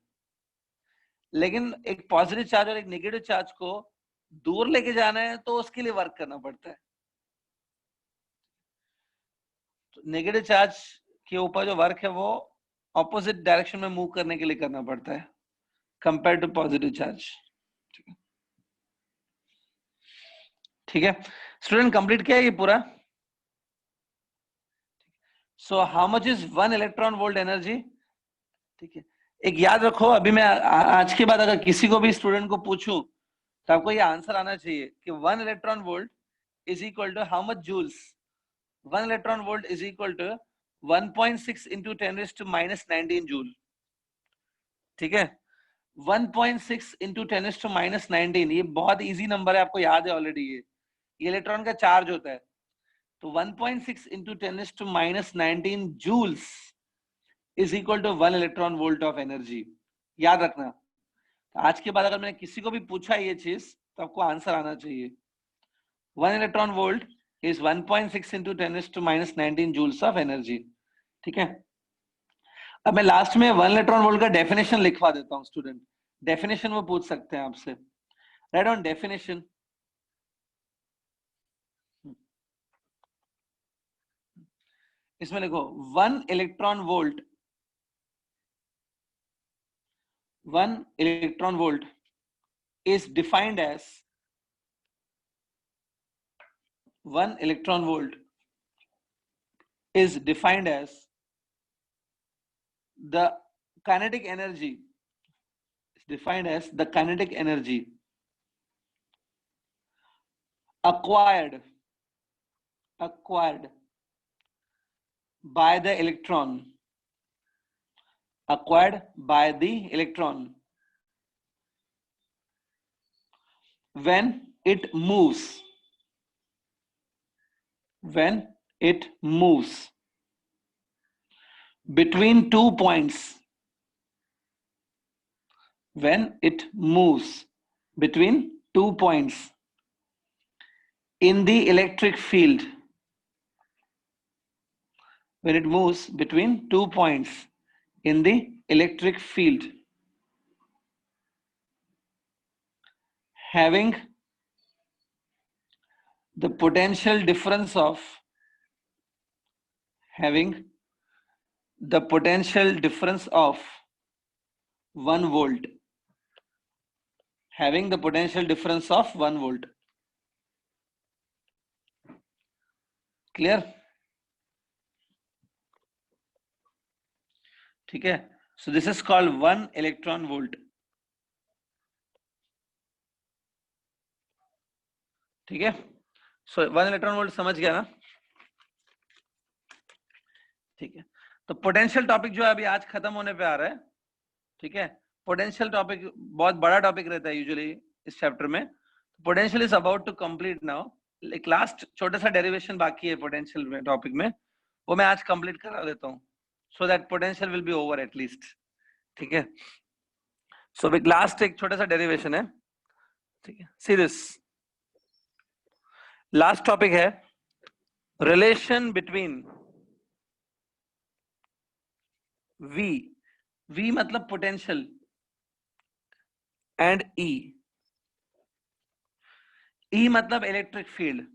लेकिन एक पॉजिटिव चार्ज और एक नेगेटिव चार्ज को दूर लेके जाना है तो उसके लिए वर्क करना पड़ता है। तो नेगेटिव चार्ज के ऊपर जो वर्क है वो ऑपोजिट डायरेक्शन में मूव करने के लिए करना पड़ता है कंपेयर टू पॉजिटिव चार्ज। ठीक है स्टूडेंट, कंप्लीट किया ये पूरा? So how much is 1 electron volt energy? ठीक है, एक याद रखो, अभी मैं आज के बाद अगर किसी को भी स्टूडेंट को पूछूं तो आपको ये आंसर आना चाहिए कि 1 electron volt is equal to how much joules. 1 electron volt is equal to 1.6 into 10⁻⁻19 joule. ठीक है, 1.6 into 10⁻⁻19, ये बहुत इजी नंबर है, आपको याद है ऑलरेडी। ये इलेक्ट्रॉन का चार्ज होता है। तो 1.6 into 10⁻⁻19 joules is equal to 1 electron volt of energy. याद रखना, आज के बाद अगर मैंने किसी को भी पूछा ये चीज तो आपको आंसर आना चाहिए. 1 electron volt is 1.6 into 10⁻⁻19 joules of energy. ठीक है. अब मैं लास्ट में 1 इलेक्ट्रॉन वोल्ट का डेफिनेशन लिखवा देता हूं स्टूडेंट. डेफिनेशन वो पूछ सकते हैं आपसे. Right on definition. इसमें लिखो 1 electron volt is defined as 1 electron volt is defined as the kinetic energy acquired by the electron when it moves between 2 points in the electric field, having the potential difference of 1 volt. Clear? ठीक है. So this is called 1 electron volt. ठीक है. So 1 electron volt समझ गया ना? ठीक है. तो पोटेंशियल टॉपिक जो है अभी आज खत्म होने पे आ रहा है. ठीक है. पोटेंशियल टॉपिक बहुत बड़ा टॉपिक रहता है यूजुअली इस चैप्टर में. Potential is about to complete now. एक लास्ट छोटा सा डेरिवेशन बाकी है पोटेंशियल में टॉपिक में, वो मैं आज कंप्लीट करा देता हूँ so that potential will B over at least. ठीक है. सो लास्ट एक छोटा सा डेरिवेशन है. ठीक है. सी दिस लास्ट टॉपिक है रिलेशन बिटवीन V मतलब पोटेंशियल एंड E मतलब electric field.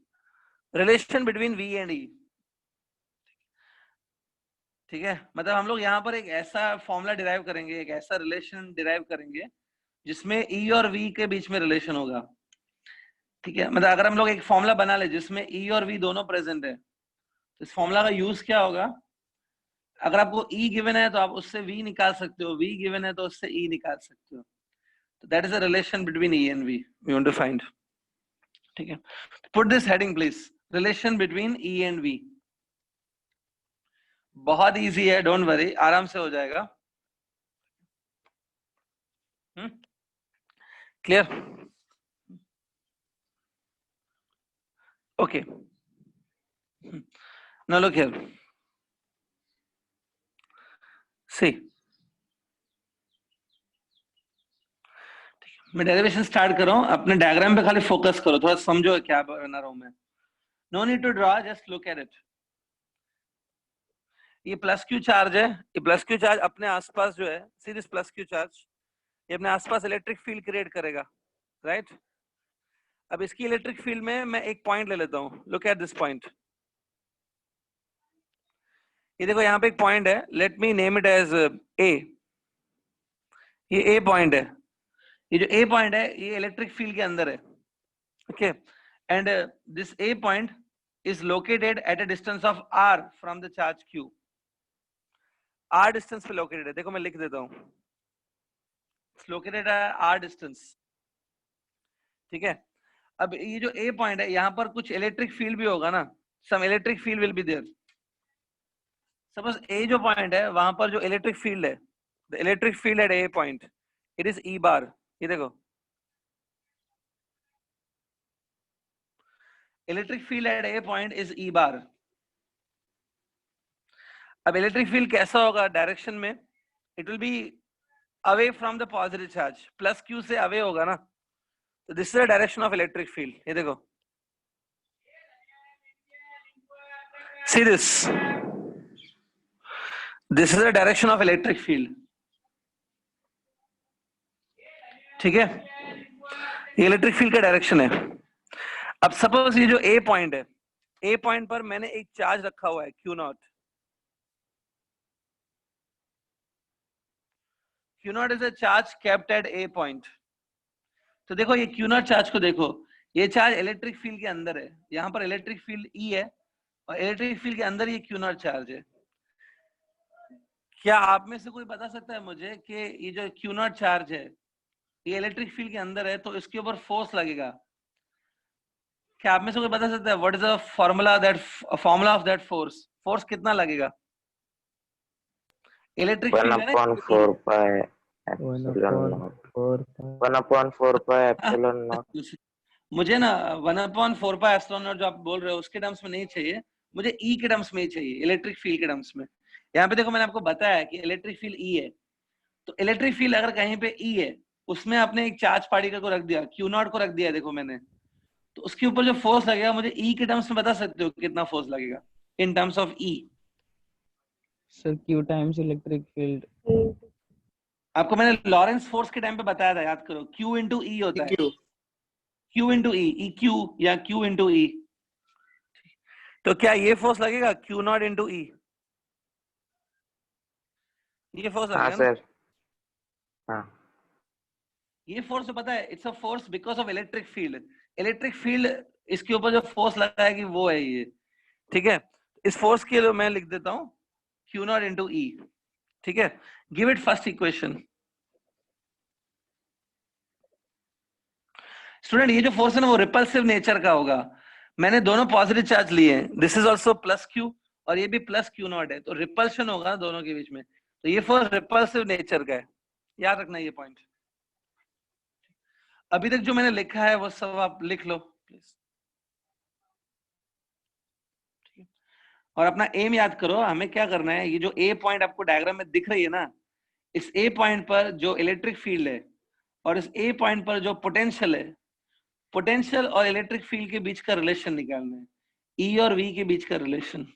Relation between V and E. ठीक है. मतलब हम लोग यहाँ पर एक ऐसा फॉर्मूला डिराइव करेंगे, एक ऐसा रिलेशन डिराइव करेंगे जिसमें E और V के बीच में रिलेशन होगा. ठीक है. मतलब अगर हम लोग एक फॉर्मूला बना ले जिसमें E और V दोनों प्रेजेंट है, तो इस फॉर्मूला का यूज क्या होगा? अगर आपको E गिवन है तो आप उससे V निकाल सकते हो, V गिवन है तो उससे E निकाल सकते हो. तो that is a relation between E and V we want to find. ठीक है. Put this heading please, relation between E and V. बहुत इजी है, डोंट वरी, आराम से हो जाएगा. Clear? Okay. Now look here. See, मैं डेरिवेशन स्टार्ट कर रहा हूं. अपने डायग्राम पे खाली फोकस करो, थोड़ा समझो क्या बना रहा हूं मैं. No need to draw, just look at it. ये प्लस क्यू चार्ज है. ये प्लस क्यू चार्ज अपने आसपास जो है, see this plus Q charge, ये अपने आसपास इलेक्ट्रिक फील्ड क्रिएट करेगा. राइट. अब इसकी इलेक्ट्रिक फील्ड में मैं एक पॉइंट ले लेता हूं. Look at this point. ये देखो यहाँ पे एक पॉइंट है. Let me name it as A. ये ए पॉइंट है. ये जो ए पॉइंट है ये इलेक्ट्रिक फील्ड के अंदर है. Okay. And this A point is located at a distance of r from the charge q. r distance पे located है. देखो मैं लिख देता हूँ. It's located at r distance. ठीक है. अब ये जो a point है यहाँ पर कुछ इलेक्ट्रिक फील्ड भी होगा ना. Some electric field will be there. Suppose a जो point है वहां पर जो इलेक्ट्रिक फील्ड है, the electric field at a point, it is E bar. ये देखो. Electric field at A point is E bar. अब इलेक्ट्रिक फील्ड कैसा होगा डायरेक्शन में, it will be away from the positive charge, plus Q से away होगा ना, तो this is the direction of electric field. ये देखो, see this is the direction of electric field. ठीक है, ये इलेक्ट्रिक फील्ड का डायरेक्शन है। अब सपोज ये जो ए पॉइंट है, ए पॉइंट पर मैंने एक चार्ज रखा हुआ है Q naught. Q not is a charge kept at A point. तो देखो ये क्यू नॉट चार्ज को देखो, ये चार्ज इलेक्ट्रिक फील्ड के अंदर है, यहाँ पर इलेक्ट्रिक फील्ड ई है और इलेक्ट्रिक फील्ड के अंदर ये क्यू नॉट चार्ज है। क्या आप में से कोई बता सकता है मुझे कि ये जो क्यू नॉट चार्ज है ये इलेक्ट्रिक फील्ड के अंदर है, तो इसके ऊपर फोर्स लगेगा? क्या आप में से कोई बता सकता है what is the formula of that force? Force कितना लगेगा? इलेक्ट्रिक फील्ड है ना, 1/4 pi epsilon naught 1/4 pi epsilon naught। मुझे ना 1/4 pi epsilon naught जो आप बोल रहे हो उसके टर्म्स में नहीं चाहिए, मुझे ई के टर्म्स में ही चाहिए, इलेक्ट्रिक फील्ड के टर्म्स में। यहाँ पे देखो मैंने आपको बताया कि इलेक्ट्रिक फील्ड ई है, तो इलेक्ट्रिक फील्ड अगर कहीं पे ई है उसमें आपने एक चार्ज पार्टिकल को रख दिया, क्यू नॉट को रख दिया, देखो मैंने, तो उसके ऊपर जो फोर्स लगेगा मुझे ई के टर्म्स में बता सकते हो कितना फोर्स लगेगा in terms of E? Sir Q times electric field. आपको मैंने लॉरेंस फोर्स के टाइम पे बताया था, याद करो, Q इंटू ई होता है, Q इंटू ई क्यू या Q इंटू ई। तो क्या ये फोर्स लगेगा Q नॉट इंटू ई? ये फोर्स हाँ लगेगा ना? सर, हाँ ये फोर्स पता है, it's a force because of electric field. Electric field इसके ऊपर जो फोर्स लगा है कि वो है ये। ठीक है, इस फोर्स के लिए मैं लिख देता हूं Q नॉट इंटू ई। ठीक है, give it first equation. Student ये जो फोर्स है ना वो रिपल्सिव नेचर का होगा। मैंने दोनों पॉजिटिव चार्ज लिए हैं, this is also plus Q और ये भी प्लस क्यू नॉट है, तो रिपल्शन होगा दोनों के बीच में, तो ये फोर्स रिपल्सिव नेचर का है, याद रखना ये पॉइंट। अभी तक जो मैंने लिखा है वो सब आप लिख लो प्लीज, और अपना एम याद करो। हमें क्या करना है, ये जो ए पॉइंट आपको डायग्राम में दिख रही है ना, इस ए पॉइंट पर जो इलेक्ट्रिक फील्ड है और इस ए पॉइंट पर जो पोटेंशियल है, पोटेंशियल और इलेक्ट्रिक फील्ड के बीच का रिलेशन निकालना है, ई और वी के बीच का रिलेशन।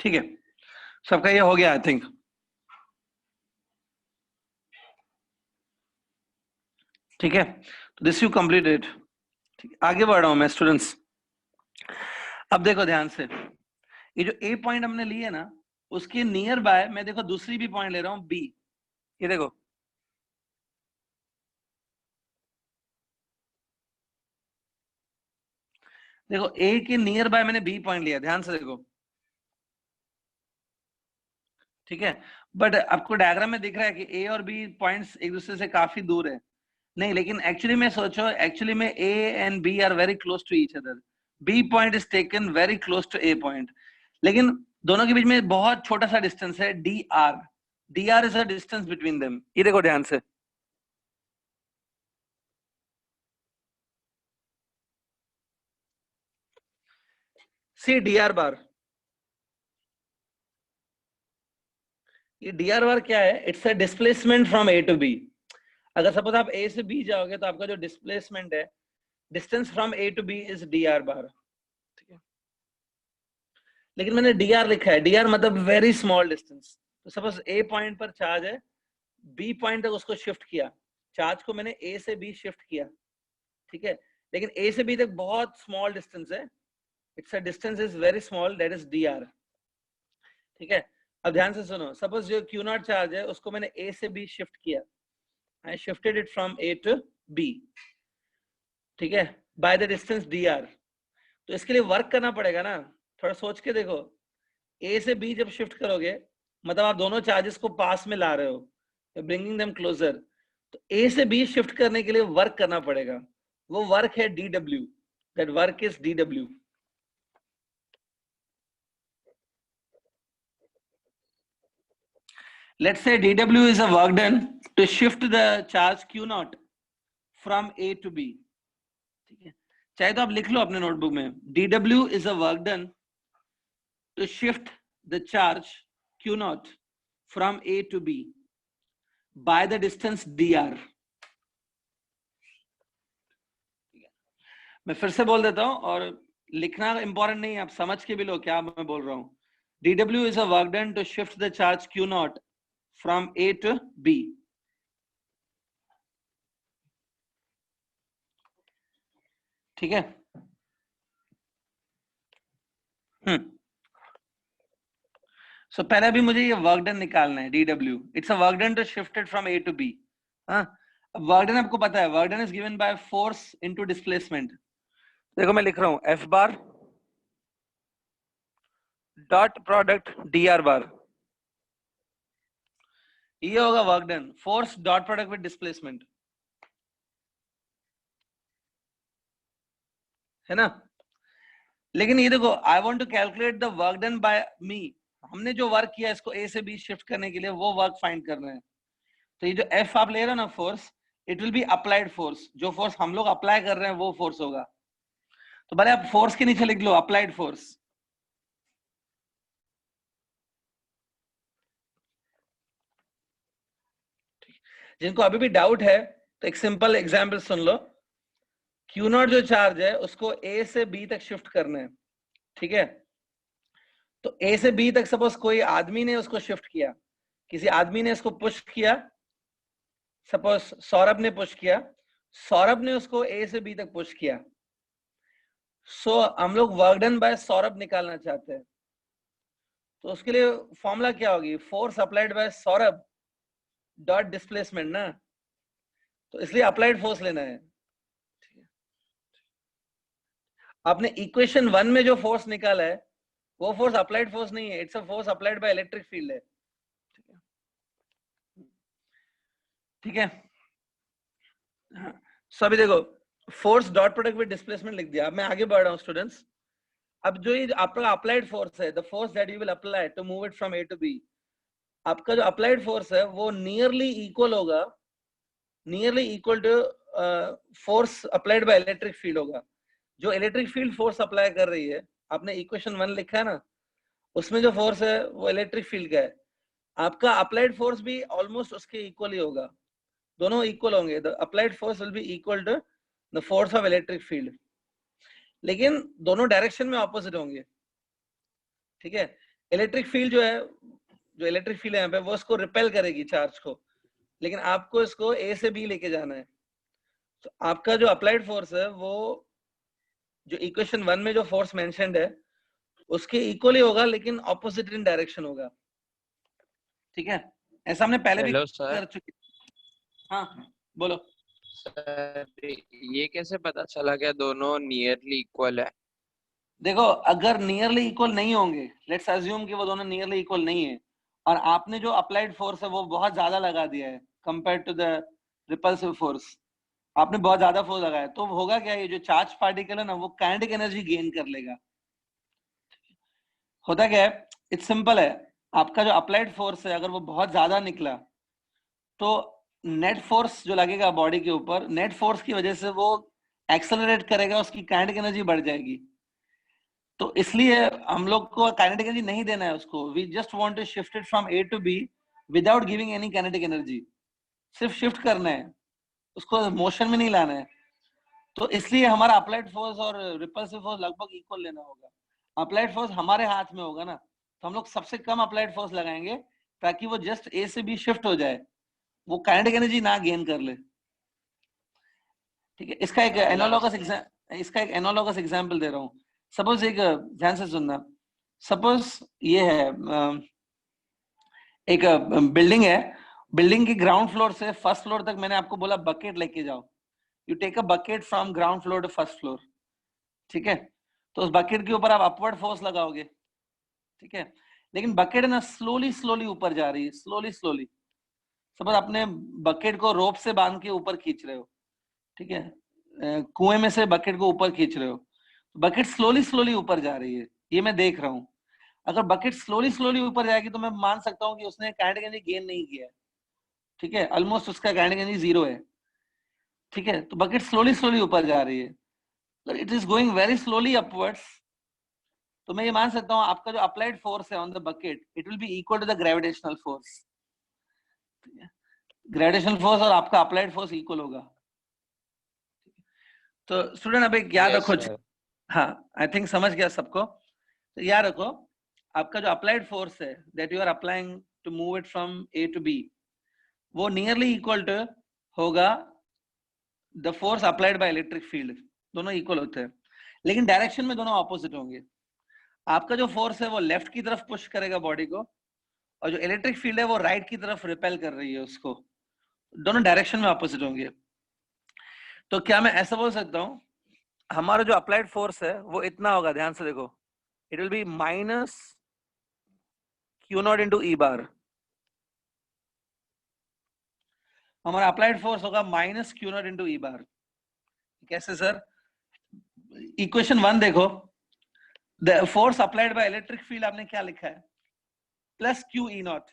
ठीक है, सबका ये हो गया आई थिंक। ठीक है, तो दिस यू कंप्लीटेड। आगे बढ़ रहा हूं मैं स्टूडेंट्स। अब देखो ध्यान से, ये जो ए पॉइंट हमने लिए है ना, उसके नियर बाय मैं देखो दूसरी भी पॉइंट ले रहा हूं बी। ये देखो, देखो ए के नियर बाय मैंने बी पॉइंट लिया, ध्यान से देखो। ठीक है, बट आपको डायग्राम में दिख रहा है कि ए और बी पॉइंट्स एक दूसरे से काफी दूर है, नहीं, लेकिन एक्चुअली में सोचो, एक्चुअली में A and B are very close to each other. B point is taken very close to A point, लेकिन दोनों के बीच में बहुत छोटा सा डिस्टेंस है D are. D R is a distance between them. ये देखो ध्यान से, सी डी आर बार। ये डी आर बार क्या है? It's a displacement from A to B. अगर सपोज आप ए से बी जाओगे तो आपका जो डिस्प्लेसमेंट है, distance from A to B is D R bar. ठीक है, लेकिन मैंने डी आर लिखा है, डी आर मतलब वेरी स्मॉल डिस्टेंस। तो सपोज ए पॉइंट पर चार्ज है, बी पॉइंट तक उसको शिफ्ट किया, चार्ज को मैंने ए से बी शिफ्ट किया। ठीक है, लेकिन ए से बी तक बहुत स्मॉल डिस्टेंस है, it's a distance is very small, that is D are. ठीक है, अब ध्यान से सुनो, सपोज जो क्यू नॉट चार्ज है उसको मैंने ए से बी शिफ्ट किया, I shifted it from A to B. ठीक है, by the distance D R. तो इसके लिए वर्क करना पड़ेगा ना, थोड़ा सोच के देखो। ए से बी जब शिफ्ट करोगे मतलब आप दोनों चार्जेस को पास में ला रहे हो, ब्रिंगिंग देम क्लोजर, तो ए से बी शिफ्ट करने के लिए वर्क करना पड़ेगा, वो वर्क है D W, that work is D W. Let's say dw is a work done to shift the charge q naught from a to b. ठीक है, चाहे तो आप लिख लो अपने नोटबुक में, dw is a work done to shift the charge q naught from a to b by the distance dr. मैं फिर से बोल देता हूं, और लिखना इंपॉर्टेंट नहीं है, आप समझ के भी लो क्या मैं बोल रहा हूं. dw is a work done to shift the charge q naught from a to b. ठीक है. सो पहले भी मुझे ये वर्क डन निकालना है. dw it's a work done to shifted from a to b. हाँ, वर्क डन आपको पता है, work done is given by force into displacement. देखो मैं लिख रहा हूं F bar dot product dr bar. ये होगा work done, force dot product with displacement, है ना. लेकिन ये देखो, I want to calculate the work done by me. हमने जो वर्क किया इसको ए से बी शिफ्ट करने के लिए, वो वर्क फाइंड करना है. तो ये जो एफ आप ले रहे हो ना force, it will be applied force. जो फोर्स हम लोग अप्लाई कर रहे हैं वो फोर्स होगा. तो भले आप फोर्स के नीचे लिख लो अप्लाइड फोर्स. जिनको अभी भी डाउट है तो एक simple example soon low. Q not जो चार्ज है उसको ए से बी तक शिफ्ट करना है. ठीक है, तो ए से बी तक सपोज कोई आदमी ने उसको शिफ्ट किया, किसी आदमी ने इसको पुश किया, सपोज सौरभ ने पुश किया, सौरभ ने उसको ए से बी तक पुश किया. सो हम लोग वर्क डन बाय सौरभ निकालना चाहते हैं. तो उसके लिए फॉर्मूला क्या होगी, force applied bye Saurabh dot displacement ना. तो इसलिए अप्लाइड फोर्स लेना है. आपने इक्वेशन 1 में जो फोर्स निकाला है वो फोर्स अप्लाइड फोर्स नहीं है, it's a force applied by electric field है. ठीक है. सो अभी देखो, force dot product with displacement लिख दिया. अब मैं आगे बढ़ रहा हूं स्टूडेंट्स. अब जो ये आपका अप्लाइड फोर्स है, the force that you will apply to move it from A to B, आपका जो अप्लाइड फोर्स है वो नियरली इक्वल होगा, nearly equal to force applied by electric field होगा. जो इलेक्ट्रिक फील्ड फोर्स अप्लाई कर रही है, आपने इक्वेशन 1 लिखा है ना, उसमें जो फोर्स है वो इलेक्ट्रिक फील्ड का है. आपका अप्लाइड फोर्स भी ऑलमोस्ट उसके इक्वल ही होगा, दोनों इक्वल होंगे. The applied force will be equal to the force of electric field, लेकिन दोनों डायरेक्शन में ऑपोजिट होंगे. ठीक है, इलेक्ट्रिक फील्ड जो है, जो इलेक्ट्रिक फील्ड है यहाँ पे, वो उसको रिपेल करेगी चार्ज को, लेकिन आपको इसको ए से बी लेके जाना है. तो आपका जो अप्लाइड फोर्स है वो जो इक्वेशन 1 में जो फोर्स मेंशन्ड है उसके इक्वली होगा, लेकिन ऑपोजिट इन डायरेक्शन होगा. ठीक है, ऐसा हमने पहले भी कर चुके. हाँ बोलो सर, ये कैसे पता चला क्या दोनों नियरली इक्वल है? देखो, अगर नियरली इक्वल नहीं होंगे, लेट्स अज्यूम कि वो दोनों नियरली इक्वल नहीं है, और आपने जो अप्लाइड फोर्स है वो बहुत ज्यादा लगा दिया है compare to the repulsive force, आपने बहुत ज्यादा फोर्स लगाया, तो होगा क्या, ये जो चार्ज पार्टिकल है ना वो काइनेटिक एनर्जी गेन कर लेगा. होता क्या है, इट्स सिंपल है. आपका जो अप्लाइड फोर्स है अगर वो बहुत ज्यादा निकला, तो नेट फोर्स जो लगेगा बॉडी के ऊपर, नेट फोर्स की वजह से वो एक्सेलरेट करेगा, उसकी काइनेटिक एनर्जी बढ़ जाएगी. तो इसलिए हम लोग को काइनेटिक एनर्जी नहीं देना है उसको. We just want to shift it from A to B without giving any kinetic energy. सिर्फ शिफ्ट करना है, उसको मोशन में नहीं लाना है. तो इसलिए हमारा अप्लाइड फोर्स और रिपल्सिव फोर्स लगभग इक्वल लेना होगा. अप्लाइड फोर्स हमारे हाथ में होगा ना, तो हम लोग सबसे कम अप्लाइड फोर्स लगाएंगे ताकि वो जस्ट ए से बी शिफ्ट हो जाए, वो काइनेटिक एनर्जी ना गेन कर ले. ठीक है, इसका एक एनालॉगस एग्जांपल दे रहा हूँ. सपोज एक, ध्यान से सुनना, सपोज ये है एक बिल्डिंग है, बिल्डिंग के ग्राउंड फ्लोर से फर्स्ट फ्लोर तक मैंने आपको बोला बकेट लेके जाओ. You take a bucket from ground floor to first floor. ठीक है, तो उस बकेट के ऊपर आप अपवर्ड फोर्स लगाओगे. ठीक है, लेकिन बकेट ना स्लोली ऊपर जा रही है, स्लोली. सपोज आपने बकेट को रोप से बांध के ऊपर खींच रहे हो. ठीक है, कुएं में से बकेट को ऊपर खींच रहे हो, बकेट स्लोली ऊपर जा रही है, ये मैं देख रहा हूँ. अगर बकेट स्लोली स्लोली ऊपर जाएगी तो मैं मान सकता हूँ कि उसने काइनेटिक एनर्जी गेन नहीं किया है, ठीक है, ऑलमोस्ट उसका काइनेटिक एनर्जी 0 है, ठीक है, तो बकेट स्लोली स्लोली ऊपर जा रही है, it is going very slowly upwards, तो मैं ये मान सकता हूँ आपका जो अप्लाइड फोर्स है on the bucket it will be equal to the gravitational force, gravitational force और आपका अप्लाइड फोर्स इक्वल होगा। तो स्टूडेंट अब एक याद Yes, रखो, sir. हाँ आई थिंक समझ गया सबको, तो याद रखो आपका जो अप्लाइड फोर्स है that you are applying to move it from A to B, वो नियरली इक्वल टू होगा the force applied by electric field, दोनों इक्वल होते हैं लेकिन डायरेक्शन में दोनों ऑपोजिट होंगे। आपका जो फोर्स है वो लेफ्ट की तरफ पुश करेगा बॉडी को, और जो इलेक्ट्रिक फील्ड है वो राइट की तरफ रिपेल कर रही है उसको, दोनों डायरेक्शन में ऑपोजिट होंगे। तो क्या मैं ऐसा बोल सकता हूँ हमारा जो अप्लाइड फोर्स है वो इतना होगा, ध्यान से देखो, it will be minus Q naught into E bar, हमारा अप्लाइड फोर्स होगा minus Q naught into E bar. कैसे सर? इक्वेशन 1 देखो, the force applied by electric field आपने क्या लिखा है, प्लस क्यू ई नॉट,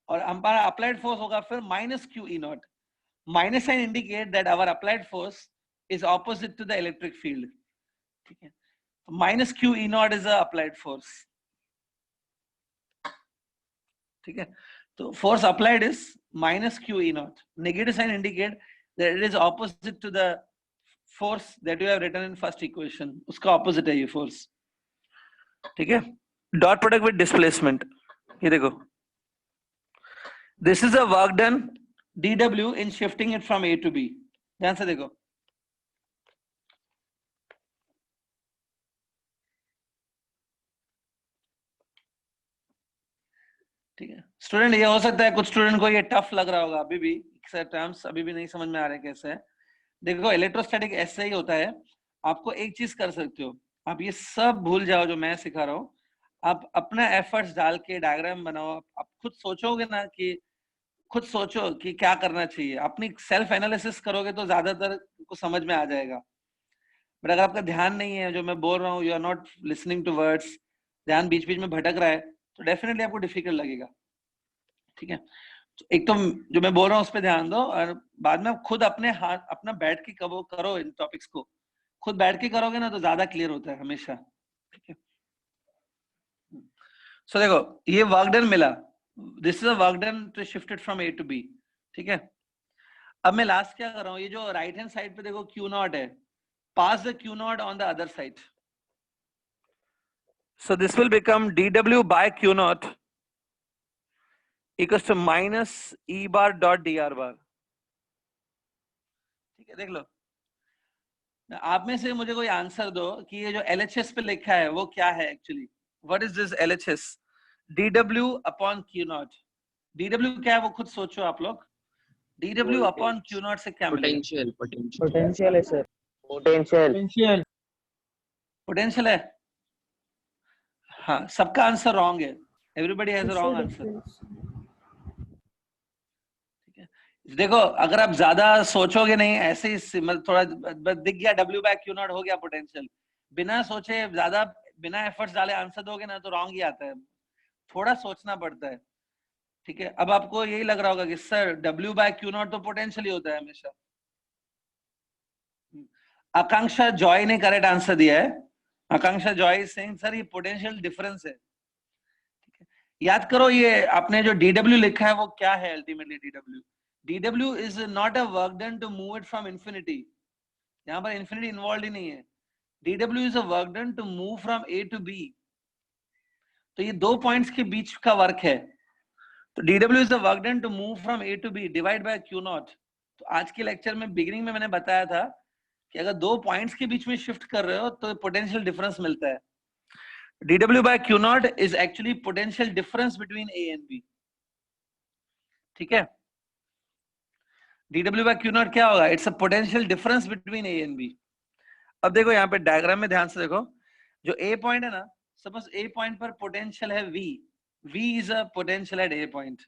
और हमारा अप्लाइड फोर्स होगा फिर minus Q E naught. Minus sign indicate that our applied force is opposite to the electric field, ठीक है, minus Q E naught is a applied force, ठीक है, तो force applied is minus Q E naught, negative sign indicate that it is opposite to the force that you have written in first equation, उसका opposite है ये force, ठीक है। Dot product with displacement, ये देखो, this is a work done dw in shifting it from a to b, ध्यान से देखो, ठीक है स्टूडेंट, ये हो सकता है कुछ स्टूडेंट को ये टफ लग रहा होगा, अभी भी टर्म्स अभी भी नहीं समझ में आ रहे कैसे है। देखो इलेक्ट्रोस्टैटिक ऐसे ही होता है, आपको एक चीज कर सकते हो, आप ये सब भूल जाओ जो मैं सिखा रहा हूँ, आप अपना एफर्ट्स डाल के डायग्राम बनाओ, आप खुद सोचोगे ना कि खुद सोचो कि क्या करना चाहिए, अपनी सेल्फ एनालिसिस करोगे तो ज्यादातर को समझ में आ जाएगा। बट अगर आपका ध्यान नहीं है, जो मैं बोल रहा हूँ, you are not listening to words, ध्यान बीच बीच में भटक रहा है, तो डेफिनेटली आपको डिफिकल्ट लगेगा, ठीक है। तो एक तो जो मैं बोल रहा हूँ उस पर ध्यान दो, और बाद में आप खुद अपने हाथ अपना बैठ के करो इन टॉपिक्स को, खुद बैठ के करोगे ना तो ज्यादा क्लियर होता है हमेशा, ठीक है। सो देखो ये वर्क डन मिला, this is a work done to shifted from A to B, ठीक है। अब मैं लास्ट क्या कर रहा हूँ, ये जो राइट हैंड साइड पे देखो क्यू नॉट है, pass the q naught on the other side, so this will become dw by q naught equals to minus e bar dot dr bar, ठीक है। देख लो, आप में से मुझे कोई आंसर दो कि ये जो LHS पे लिखा है वो क्या है actually, what is this LHS, dw upon q naught, dw क्या है वो खुद सोचो आप लोग, dw upon q naught से क्या मिलेगा, Potential. पोटेंशियल है सर, पोटेंशियल पोटेंशियल है। हाँ सबका आंसर रॉन्ग है, everybody has a wrong answer, ठीक है। देखो अगर आप ज्यादा सोचोगे नहीं, ऐसे ही मतलब थोड़ा दिख गया W बाय क्यू नॉट हो गया पोटेंशियल, बिना सोचे ज्यादा बिना एफर्ट्स डाले आंसर दोगे ना तो रॉन्ग ही आता है, थोड़ा सोचना पड़ता है, ठीक है। अब आपको यही लग रहा होगा कि sir W by Q naught तो पोटेंशियल ही होता है हमेशा। आकांक्षा जॉय ने करेक्ट आंसर दिया है, Akanksha Joy is saying sir ये पोटेंशियल डिफरेंस है, ठीक है। याद करो ये आपने जो dw लिखा है वो क्या है ultimately, dw is not a work done to move it from infinity, यहाँ पर इंफिनिटी इन्वॉल्व ही नहीं है, dw is a work done to move from a to b, तो ये दो पॉइंट्स के बीच का वर्क है, तो dw is a work done to move from a to b divide by q naught. तो आज के लेक्चर में बिगिनिंग में मैंने बताया था कि अगर दो पॉइंट्स के बीच में शिफ्ट कर रहे हो तो पोटेंशियल डिफरेंस मिलता है, dw by q naught is actually potential difference between a and b, ठीक है। dw by q naught क्या होगा, it's a potential difference between a and b। अब देखो यहाँ पे डायग्राम में ध्यान से देखो, जो a पॉइंट है ना, सपोज a पॉइंट पर पोटेंशियल है v is a potential at a point,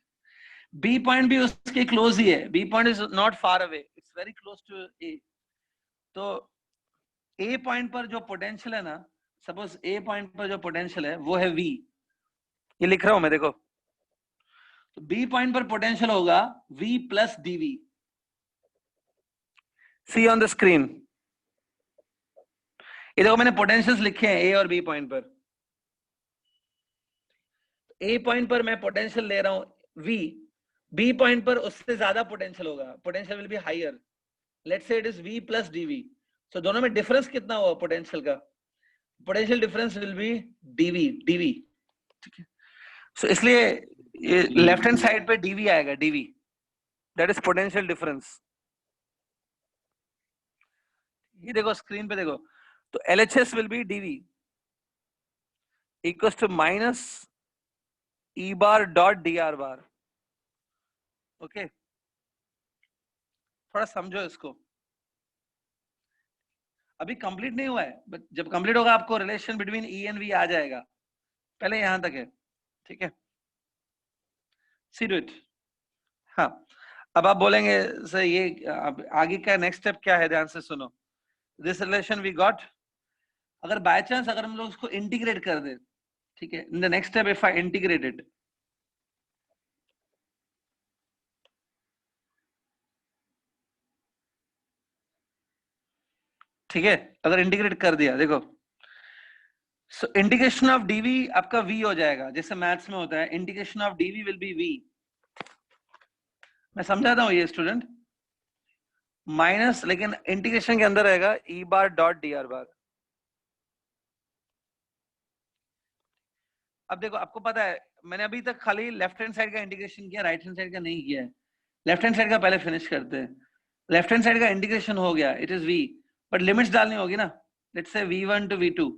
b point भी उसके क्लोज ही है, b point is not far away, it's very close to a, तो a पॉइंट पर जो पोटेंशियल है ना सपोज ए पॉइंट पर जो पोटेंशियल है वो है V, ये लिख रहा हूं मैं, देखो तो B पॉइंट पर पोटेंशियल होगा V plus dV। See on the screen, ये देखो मैंने पोटेंशियल्स लिखे हैं A और B पॉइंट पर। A पॉइंट पर मैं पोटेंशियल ले रहा हूं V, B पॉइंट पर उससे ज्यादा पोटेंशियल होगा, potential will be higher, let's say it is V plus dV। So दोनों में डिफरेंस कितना हुआ पोटेंशियल का? Potential difference will be dV, ठीक है। सो इसलिए ये लेफ्ट हैंड साइड पे dV आएगा, dV that is potential difference. ये देखो स्क्रीन पे देखो, तो LHS will be dV equals to minus E bar dot dr bar. Okay, थोड़ा समझो इसको, अभी कंप्लीट नहीं हुआ है, बट जब कंप्लीट होगा आपको relation between E and V आ जाएगा, पहले यहां तक है, ठीक है। सी डू इट। हाँ, अब आप बोलेंगे सर ये अब आगे का नेक्स्ट स्टेप क्या है, ध्यान से सुनो। दिस रिलेशन वी गॉट, अगर बाय चांस अगर हम लोग उसको इंटीग्रेट कर दे, ठीक है, in the next step if I integrate it, ठीक है, अगर इंटीग्रेट कर दिया, देखो सो इंटीग्रेशन ऑफ dv आपका v हो जाएगा, जैसे मैथ्स में होता है integration of dv will be v। मैं समझाता हूँ ये स्टूडेंट, माइनस, लेकिन इंटीग्रेशन के अंदर रहेगा e बार डॉट dr बार। अब देखो आपको पता है मैंने अभी तक खाली लेफ्ट हैंड साइड का इंटीग्रेशन किया, राइट हैंड साइड का नहीं किया है। लेफ्ट हैंड साइड का पहले फिनिश करते हैं। लेफ्ट हैंड साइड का इंटीग्रेशन हो गया, it is v, but limits डालनी होगी ना, let's say v1 to v2।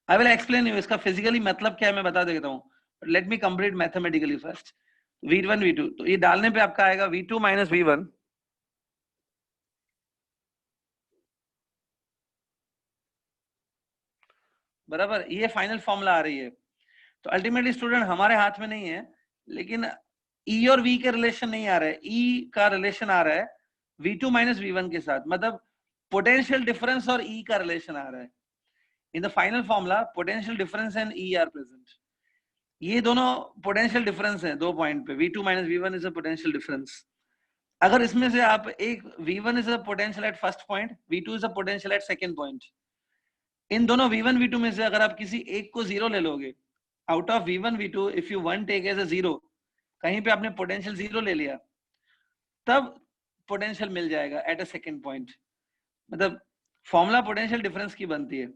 I will explain you इसका फिजिकली मतलब क्या है, मैं बता देता हूँ, let me complete mathematically first. v1 v2, तो ये डालने पे आपका आएगा v2 माइनस v1, बराबर, ये फाइनल फॉर्मूला आ रही है। तो अल्टीमेटली स्टूडेंट हमारे हाथ में नहीं है, लेकिन E और V के रिलेशन नहीं आ रहा है, E का रिलेशन आ रहा है v2 माइनस v1 के साथ, मतलब पोटेंशियल डिफरेंस और E का रिलेशन आ रहा है। In the final formula potential difference and E are present. ये दोनों पोटेंशियल डिफरेंस है दो पॉइंट पे, v2 minus v1 is a potential difference. अगर इसमें से आप एक v1 is a potential at first point, v2 is a potential at second point, इन दोनों v1 v2 में से अगर आप किसी एक को जीरो ले लोगे, out of v1 v2 if you one take as a zero, कहीं पे आपने पोटेंशियल जीरो ले लिया, तब पोटेंशियल मिल जाएगा एट अ सेकंड पॉइंट। मतलब फॉर्मूला पोटेंशियल डिफरेंस की बनती है।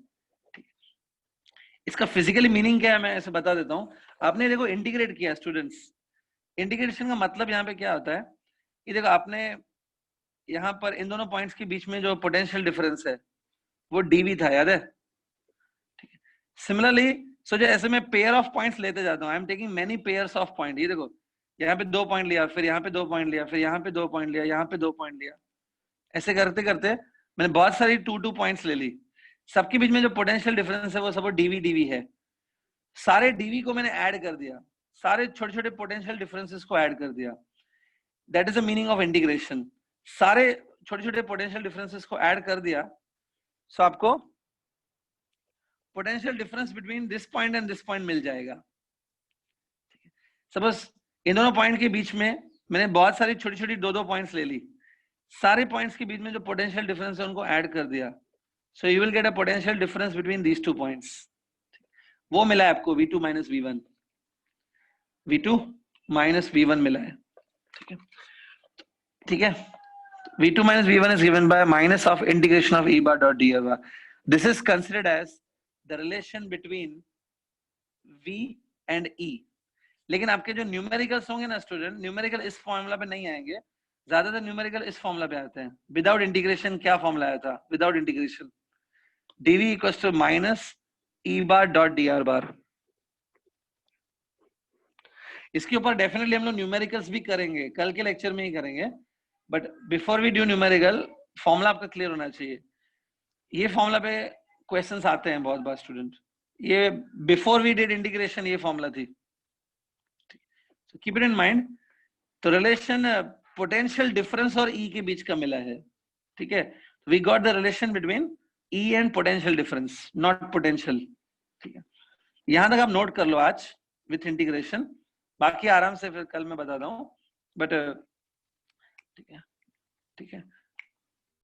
इसका फिजिकली मीनिंग क्या है मैं ऐसे बता देता हूँ। आपने देखो इंटीग्रेट किया स्टूडेंट्स, इंटीग्रेशन का मतलब यहाँ पे क्या होता है कि देखो आपने यहाँ पर इन दोनों पॉइंट्स के बीच में जो पोटेंशियल डिफरेंस है वो dv था, याद है? सिमिलरली सो जो ऐसे मैं पेयर ऑफ पॉइंट्स लेते जाता हूँ, आई am taking many pairs of point. ये देखो यहाँ पे 2 पॉइंट लिया, फिर यहाँ पे 2 पॉइंट लिया, फिर यहाँ पे 2 पॉइंट लिया, यहाँ पे 2 पॉइंट लिया, ऐसे करते करते मैंने बहुत सारी 2 पॉइंट्स ले ली। सबके बीच में जो पोटेंशियल डिफरेंस है वो सब dv है। सारे dv को मैंने ऐड कर दिया, सारे छोटे छोटे पोटेंशियल डिफरेंसेस को ऐड कर दिया, that is the meaning of integration. सारे छोटे छोटे पोटेंशियल डिफरेंसेस को ऐड कर दिया, सो आपको potential difference between this point and this point मिल जाएगा। सपोज इन दोनों पॉइंट के बीच में मैंने बहुत सारी छोटी छोटी 2 पॉइंट्स ले ली, सारे पॉइंट्स के बीच में जो पोटेंशियल डिफरेंस है उनको ऐड कर दिया, so you will get a potential difference between these 2 points. वो मिला है आपको v2 minus v1, v2 minus v1 मिला है, ठीक है, ठीक है। v2 minus v1 is given by minus of integration of e bar dot dr bar. This is considered as the relation between v and e. लेकिन आपके जो numericals होंगे ना स्टूडेंट, न्यूमेरिकल इस फॉर्मूला पे नहीं आएंगे, ज्यादातर न्यूमेरिकल इस फॉर्मूला पे आते हैं। विदाउट इंटीग्रेशन क्या फॉर्मूला आया था? Without integration dv equals to minus e bar dot dr bar। इसके ऊपर डेफिनेटली हम लोग न्यूमेरिकल्स भी करेंगे, कल के लेक्चर में ही करेंगे, but before we do numerical formula आपका क्लियर होना चाहिए। ये फॉर्मूला पे क्वेश्चंस आते हैं बहुत बार स्टूडेंट, ये बिफोर वी डिड इंटीग्रेशन ये फॉर्मूला थी, so keep it in mind। तो रिलेशन पोटेंशियल डिफरेंस और ई के बीच का मिला है, ठीक है। We got the relation between E and potential difference, not potential. ठीक है, यहां तक आप नोट कर लो आज विथ इंटीग्रेशन, बाकी आराम से फिर कल मैं बताता हूँ। बट ठीक है, ठीक है।